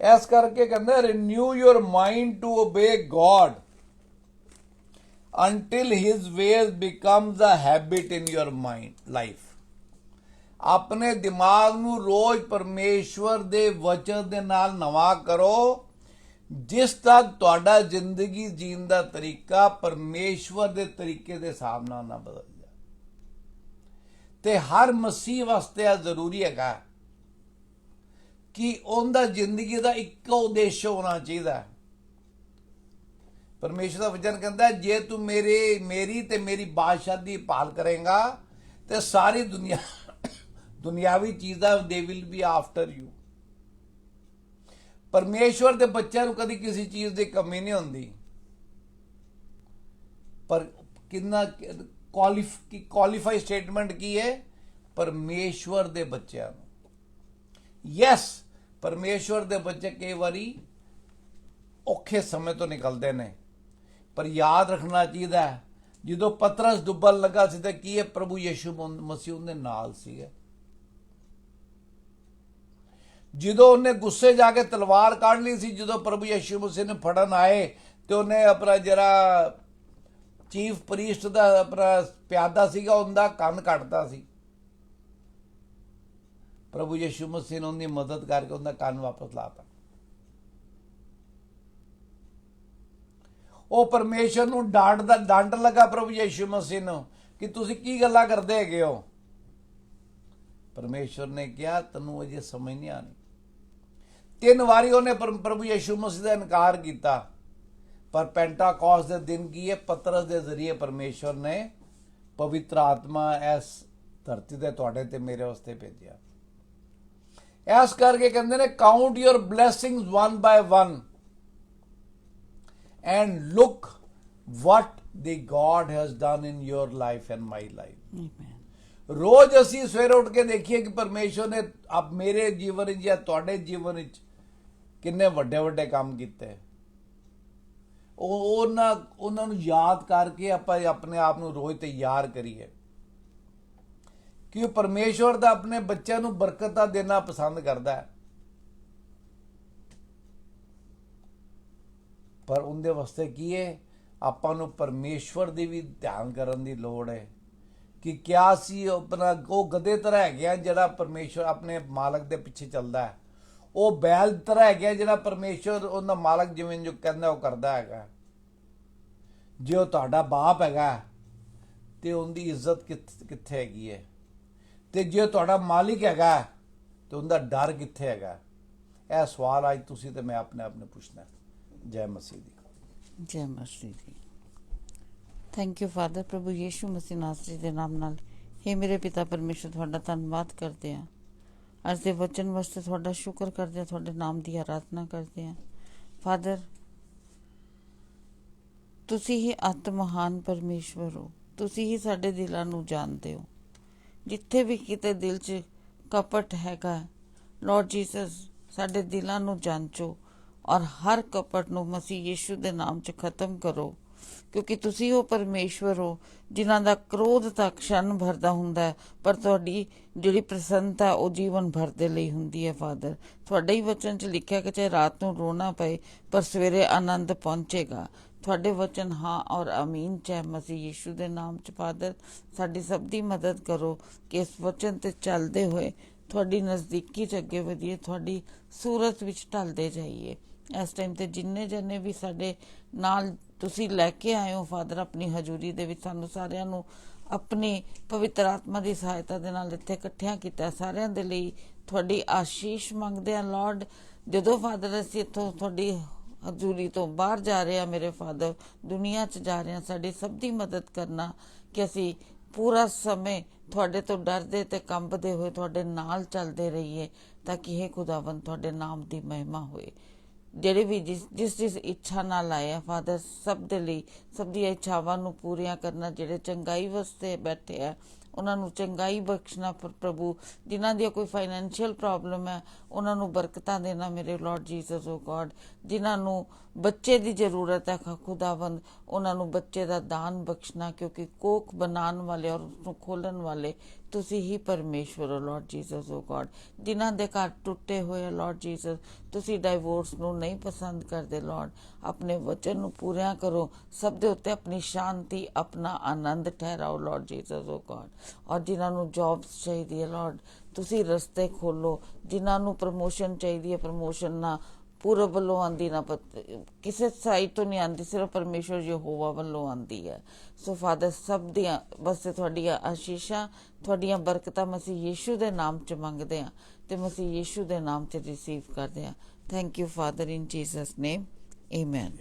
ਇਸ ਕਰਕੇ ਕਹਿੰਦਾ renew your mind to obey God until his ways becomes a habit in your mind life। ਆਪਣੇ ਦਿਮਾਗ ਨੂੰ ਰੋਜ਼ ਪਰਮੇਸ਼ਵਰ ਦੇ ਵਚਨ ਦੇ ਨਾਲ ਨਵਾਂ ਕਰੋ, ਜਿਸ ਤੱਕ ਤੁਹਾਡਾ ਜ਼ਿੰਦਗੀ ਜੀਣ ਦਾ ਤਰੀਕਾ ਪਰਮੇਸ਼ਵਰ ਦੇ ਤਰੀਕੇ ਦੇ ਹਿਸਾਬ ਨਾਲ ਨਾ ਬਦਲ ਜਾਏ। ਤੇ ਹਰ ਮਸੀਹ ਵਾਸਤੇ ਇਹ ਜ਼ਰੂਰੀ ਹੈਗਾ ਕਿ ਉਹਦਾ ਜ਼ਿੰਦਗੀ ਦਾ ਇੱਕੋ ਉਦੇਸ਼ ਹੋਣਾ ਚਾਹੀਦਾ। ਪਰਮੇਸ਼ਵਰ ਦਾ ਵਚਨ ਕਹਿੰਦਾ ਜੇ ਤੂੰ ਮੇਰੀ ਤੇ ਮੇਰੀ ਬਾਦਸ਼ਾਹ ਦੀ ਭਾਲ ਕਰੇਗਾ ਤੇ ਸਾਰੀ ਦੁਨਿਆਵੀ ਚੀਜ਼ਾਂ they will be after you. ਪਰਮੇਸ਼ਵਰ ਦੇ ਬੱਚਿਆਂ ਨੂੰ ਕਦੀ ਕਿਸੇ ਚੀਜ਼ ਦੀ ਕਮੀ ਨਹੀਂ ਹੁੰਦੀ। ਪਰ ਕਿੰਨਾ ਕੁਆਲੀਫਾਈ ਸਟੇਟਮੈਂਟ ਕੀ ਹੈ? ਪਰਮੇਸ਼ਵਰ ਦੇ ਬੱਚਿਆਂ ਨੂੰ। ਯੈਸ, ਪਰਮੇਸ਼ਵਰ ਦੇ ਬੱਚੇ ਕਈ ਵਾਰੀ ਔਖੇ ਸਮੇਂ ਤੋਂ ਨਿਕਲਦੇ ਨੇ, ਪਰ ਯਾਦ ਰੱਖਣਾ ਚਾਹੀਦਾ ਜਦੋਂ ਪਤਰਸ ਡੁੱਬਣ ਲੱਗਾ ਸੀ ਤਾਂ ਕੀ ਹੈ? ਪ੍ਰਭੂ ਯਿਸੂ ਮਸੀਹ ਉਹਦੇ ਨਾਲ ਸੀਗੇ। ਜਦੋਂ ਉਹਨੇ ਗੁੱਸੇ ਜਾ ਕੇ ਤਲਵਾਰ ਕੱਢ ਲਈ ਸੀ, ਜਦੋਂ ਪ੍ਰਭੂ ਯਿਸੂ ਮਸੀਹ ਨੇ ਫੜਨ ਆਏ ਤੇ ਉਹਨੇ ਆਪਣਾ ਜਿਹੜਾ ਚੀਫ ਪ੍ਰੀਸਟ ਦਾ ਆਪਣਾ ਪਿਆਦਾ ਸੀਗਾ ਉਹਦਾ ਕੰਨ ਕੱਟਦਾ ਸੀ। ਪ੍ਰਭੂ ਯਿਸੂ ਮਸੀਹ ਨੇ ਉਹਦੀ ਮਦਦ ਕਰਕੇ ਉਹਦਾ ਕੰਨ ਵਾਪਸ ਲਾਤਾ। ਉਹ ਪਰਮੇਸ਼ਰ ਨੂੰ ਡੰਡ ਲੱਗਾ ਪ੍ਰਭੂ ਯਿਸੂ ਮਸੀਹ ਨੂੰ ਕਿ ਤੁਸੀਂ ਕੀ ਗੱਲਾਂ ਕਰਦੇ ਹੈਗੇ ਹੋ। ਪਰਮੇਸ਼ਰ ਨੇ ਕਿਹਾ ਤੈਨੂੰ ਅਜੇ ਸਮਝ ਨਹੀਂ ਆਣੀ। 3 ਵਾਰੀ ਉਹਨੇ ਪ੍ਰਭੂ ਯਿਸੂ ਮਸੀਹ ਦਾ ਇਨਕਾਰ ਕੀਤਾ, ਪਰ ਪੈਂਟਾਕੋਸ ਦੇ ਦਿਨ ਕੀ ਹੈ, ਪਤਰਸ ਦੇ ਜ਼ਰੀਏ ਪਰਮੇਸ਼ਰ ਨੇ ਪਵਿੱਤਰ ਆਤਮਾ ਇਸ ਧਰਤੀ ਤੇ ਤੁਹਾਡੇ ਤੇ ਮੇਰੇ ਵਾਸਤੇ ਭੇਜਿਆ। ਇਸ ਕਰਕੇ ਕਹਿੰਦੇ ਨੇ count your blessings one ਬਾय one and look what the God has done in your life and my life। Amen। ਰੋਜ਼ ਅਸੀਂ ਸਵੇਰੇ ਉੱਠ ਕੇ ਦੇਖੀਏ ਕਿ ਪਰਮੇਸ਼ਰ ਨੇ ਆਪ ਮੇਰੇ ਜੀਵਨ ਵਿੱਚ ਜਾਂ ਤੁਹਾਡੇ ਜੀਵਨ ਵਿੱਚ ਕਿੰਨੇ ਵੱਡੇ ਵੱਡੇ ਕੰਮ ਕੀਤੇ। ਉਹਨਾਂ ਨੂੰ ਯਾਦ ਕਰਕੇ ਆਪਾਂ ਆਪਣੇ ਆਪ ਨੂੰ ਰੋਜ਼ ਤਿਆਰ ਕਰੀਏ ਕਿ ਉਹ ਪਰਮੇਸ਼ਰ ਦਾ ਆਪਣੇ ਬੱਚਿਆਂ ਨੂੰ ਬਰਕਤਾਂ ਦੇਣਾ ਪਸੰਦ ਕਰਦਾ ਹੈ, ਪਰ ਉਹਦੇ ਵਾਸਤੇ ਕੀ ਹੈ, ਆਪਾਂ ਨੂੰ ਪਰਮੇਸ਼ਵਰ ਦੀ ਵੀ ਧਿਆਨ ਕਰਨ ਦੀ ਲੋੜ ਹੈ ਕਿ ਕਿਆ ਸੀ ਆਪਣਾ ਉਹ ਗਧੇ ਤਰ੍ਹਾਂ ਹੈਗੇ ਜਿਹੜਾ ਪਰਮੇਸ਼ਵਰ ਆਪਣੇ ਮਾਲਕ ਦੇ ਪਿੱਛੇ ਚੱਲਦਾ ਹੈ, ਉਹ ਬੈਲ ਤਰ੍ਹਾਂ ਹੈਗਾ ਜਿਹੜਾ ਪਰਮੇਸ਼ਵਰ ਉਹਦਾ ਮਾਲਕ ਜਿਵੇਂ ਜੋ ਕਹਿੰਦਾ ਉਹ ਕਰਦਾ ਹੈਗਾ। ਜੇ ਉਹ ਤੁਹਾਡਾ ਬਾਪ ਹੈਗਾ ਤੇ ਉਹਦੀ ਇੱਜ਼ਤ ਕਿੱਥੇ ਹੈਗੀ ਹੈ, ਤੇ ਜੇ ਤੁਹਾਡਾ ਮਾਲਿਕ ਹੈਗਾ ਤੇ ਉਹਦਾ ਡਰ ਕਿੱਥੇ ਹੈਗਾ। ਇਹ ਸਵਾਲ ਅੱਜ ਤੁਸੀਂ ਤੇ ਮੈਂ ਆਪਣੇ ਆਪ ਨੂੰ ਪੁੱਛਣਾ। ਜੈ ਮਸੀਹ ਦੀ। ਜੈ ਮਸੀਹ ਦੀ। Thank you father. ਪ੍ਰਭੂ ਯੀਸ਼ੂ ਮਸੀਹ ਨਾਸਰੀ ਦੇ ਨਾਮ ਨਾਲ हे ਮੇਰੇ ਪਿਤਾ ਪਰਮੇਸ਼ਰ, ਤੁਹਾਡਾ ਧੰਨਵਾਦ ਕਰਦੇ ਹਾਂ। ਅੱਜ ਦੇ ਵਚਨ ਵਾਸਤੇ ਤੁਹਾਡਾ ਸ਼ੁਕਰ ਕਰਦੇ ਹਾਂ, ਤੁਹਾਡੇ ਨਾਮ ਦੀ ਆਰਾਧਨਾ ਕਰਦੇ ਹਾਂ। ਫਾਦਰ, ਤੁਸੀਂ ਹੀ ਅਤ ਮਹਾਨ ਪਰਮੇਸ਼ਵਰ ਹੋ, ਤੁਸੀਂ ਹੀ ਸਾਡੇ ਦਿਲਾਂ ਨੂੰ ਜਾਣਦੇ ਹੋ। ਜਿੱਥੇ ਵੀ ਕਿਤੇ ਦਿਲ 'ਚ ਕਪਟ ਹੈਗਾ, ਲਾਰਡ ਜੀਸਸ ਸਾਡੇ ਦਿਲਾਂ ਨੂੰ ਜਾਂਚੋ ਔਰ ਹਰ ਕਪਟ ਨੂੰ ਮਸੀਹ ਯੀਸ਼ੂ ਦੇ ਨਾਮ 'ਚ ਖਤਮ ਕਰੋ, ਕਿਉਂਕਿ ਤੁਸੀਂ ਉਹ ਪਰਮੇਸ਼ਵਰ ਹੋ ਜਿਨ੍ਹਾਂ ਦਾ ਕ੍ਰੋਧ ਤਾਂ ਕਸ਼ਣ ਭਰਦਾ ਹੁੰਦਾ ਹੈ, ਪਰ ਤੁਹਾਡੀ ਜਿਹੜੀ ਪ੍ਰਸੰਨਤਾ ਉਹ ਜੀਵਨ ਭਰ ਦੇ ਲਈ ਹੁੰਦੀ ਹੈ। ਫਾਦਰ, ਤੁਹਾਡੇ ਹੀ ਵਚਨ 'ਚ ਲਿਖਿਆ ਕਿ ਚਾਹੇ ਰਾਤ ਨੂੰ ਰੋਣਾ ਪਏ ਪਰ ਸਵੇਰੇ ਆਨੰਦ ਪਹੁੰਚੇਗਾ। ਤੁਹਾਡੇ ਵਚਨ ਹਾਂ ਔਰ ਅਮੀਨ ਚਾਹੇ ਮਸੀਹ ਯੀਸ਼ੂ ਦੇ ਨਾਮ 'ਚ। ਫਾਦਰ, ਸਾਡੀ ਸਭ ਦੀ ਮਦਦ ਕਰੋ ਕਿ ਇਸ ਵਚਨ ਤੇ ਚੱਲਦੇ ਹੋਏ ਤੁਹਾਡੀ ਨਜ਼ਦੀਕੀ 'ਚ ਅੱਗੇ ਵਧੀਏ, ਤੁਹਾਡੀ ਸੂਰਤ ਵਿੱਚ ਢਲਦੇ ਜਾਈਏ। ਇਸ ਟਾਈਮ ਤੇ ਜਿੰਨੇ ਜਣੇ ਵੀ ਸਾਡੇ ਨਾਲ ਤੁਸੀਂ ਲੈ ਕੇ ਆਏ ਹੋ ਫਾਦਰ ਆਪਣੀ ਹਜ਼ੂਰੀ ਦੇ ਵਿੱਚ, ਸਾਨੂੰ ਸਾਰਿਆਂ ਨੂੰ ਆਪਣੀ ਪਵਿੱਤਰ ਆਤਮਾ ਦੀ ਸਹਾਇਤਾ ਦੇ ਨਾਲ ਇੱਥੇ ਇਕੱਠਿਆਂ ਕੀਤਾ। ਸਾਰਿਆਂ ਦੇ ਲਈ ਤੁਹਾਡੀ ਆਸ਼ੀਸ਼ ਮੰਗਦੇ ਹਾਂ ਲਾਰਡ। ਜਦੋਂ ਫਾਦਰ ਅਸੀਂ ਇੱਥੋਂ ਤੁਹਾਡੀ ਹਜ਼ੂਰੀ ਤੋਂ ਬਾਹਰ ਜਾ ਰਹੇ ਹਾਂ ਮੇਰੇ ਫਾਦਰ, ਦੁਨੀਆ 'ਚ ਜਾ ਰਹੇ ਹਾਂ, ਸਾਡੀ ਸਭ ਦੀ ਮਦਦ ਕਰਨਾ ਕਿ ਅਸੀਂ ਪੂਰਾ ਸਮੇਂ ਤੁਹਾਡੇ ਤੋਂ ਡਰਦੇ ਤੇ ਕੰਬਦੇ ਹੋਏ ਤੁਹਾਡੇ ਨਾਲ ਚੱਲਦੇ ਰਹੀਏ, ਤਾਂ ਕਿ ਇਹ ਖੁਦਾਵੰਦ ਤੁਹਾਡੇ ਨਾਮ ਦੀ ਮਹਿਮਾ ਹੋਏ। ਜਿਹੜੇ ਵੀ ਜਿਸ ਇੱਛਾ ਨਾਲ ਆਏ ਆ ਫਾਦਰ, ਸਭ ਦੇ ਲਈ ਸਭ ਦੀਆਂ ਇੱਛਾਵਾਂ ਨੂੰ ਪੂਰੀਆਂ ਕਰਨਾ। ਜਿਹੜੇ ਚੰਗਾਈ ਵਾਸਤੇ ਬੈਠੇ ਆ ਉਹਨਾਂ ਨੂੰ ਚੰਗਾਈ ਬਖਸ਼ਣਾ ਪ੍ਰਭੂ। ਜਿਨ੍ਹਾਂ ਦੀ ਕੋਈ ਫਾਈਨੈਂਸ਼ੀਅਲ ਪ੍ਰੋਬਲਮ ਹੈ ਉਹਨਾਂ ਨੂੰ ਬਰਕਤਾਂ ਦੇਣਾ ਮੇਰੇ ਲਾਰਡ ਜੀਸਸ ਓ ਗॉड। ਜਿਨ੍ਹਾਂ ਨੂੰ ਬੱਚੇ ਦੀ ਜ਼ਰੂਰਤ ਹੈ ਖੁਦਾਵੰਦ, ਉਹਨਾਂ ਨੂੰ ਬੱਚੇ ਦਾ ਦਾਨ ਬਖਸ਼ਣਾ, ਕਿਉਂਕਿ ਕੋਖ ਬਣਾਉਣ ਵਾਲੇ ਔਰ ਉਸਨੂੰ ਖੋਲਣ ਵਾਲੇ ਤੁਸੀਂ ਹੀ ਪਰਮੇਸ਼ਵਰ ਹੋ ਲਾਰਡ ਜੀਸਸ ਓ ਗॉड। ਜਿਨ੍ਹਾਂ ਦੇ ਘਰ ਟੁੱਟੇ ਹੋਏ ਆ ਲਾਰਡ ਜੀਸਸ, ਤੁਸੀਂ ਡਾਈਵੋਰਸ ਨੂੰ ਨਹੀਂ ਪਸੰਦ ਕਰਦੇ ਲਾਰਡ। ਆਪਣੇ ਵਚਨ ਨੂੰ ਪੂਰਿਆਂ ਕਰੋ, ਸਭ ਦੇ ਉੱਤੇ ਆਪਣੀ ਸ਼ਾਂਤੀ ਆਪਣਾ ਆਨੰਦ ਠਹਿਰਾਓ ਲਾਰਡ ਜੀਸਸ ਓ ਗॉड। ਔਰ ਜਿਨ੍ਹਾਂ ਨੂੰ ਜੌਬਸ ਚਾਹੀਦੀ ਹੈ ਲਾਰਡ, ਤੁਸੀਂ ਰਸਤੇ ਖੋਲੋ। ਜਿਨ੍ਹਾਂ ਨੂੰ ਪ੍ਰਮੋਸ਼ਨ ਚਾਹੀਦੀ ਹੈ, ਪ੍ਰਮੋਸ਼ਨ ਨਾ ਪੂਰਬ ਵੱਲੋਂ ਆਉਂਦੀ ਨਾ ਕਿਸੇ ਸਾਈਡ ਤੋਂ ਨਹੀਂ ਆਉਂਦੀ, ਸਿਰਫ ਪਰਮੇਸ਼ਵਰ ਯਹੋਵਾ ਵੱਲੋਂ ਆਉਂਦੀ ਹੈ। ਸੋ ਫਾਦਰ, ਸਭ ਦੀਆਂ ਬਸ ਤੁਹਾਡੀਆਂ ਆਸ਼ੀਸ਼ਾਂ, ਤੁਹਾਡੀਆਂ ਬਰਕਤਾਂ ਮਸੀਹ ਯੀਸ਼ੂ ਦੇ ਨਾਮ 'ਚ ਮੰਗਦੇ ਹਾਂ ਤੇ ਮਸੀਹ ਯੀਸ਼ੂ ਦੇ ਨਾਮ 'ਚ ਰਿਸੀਵ ਕਰਦੇ ਹਾਂ। Thank you father, in Jesus name, amen.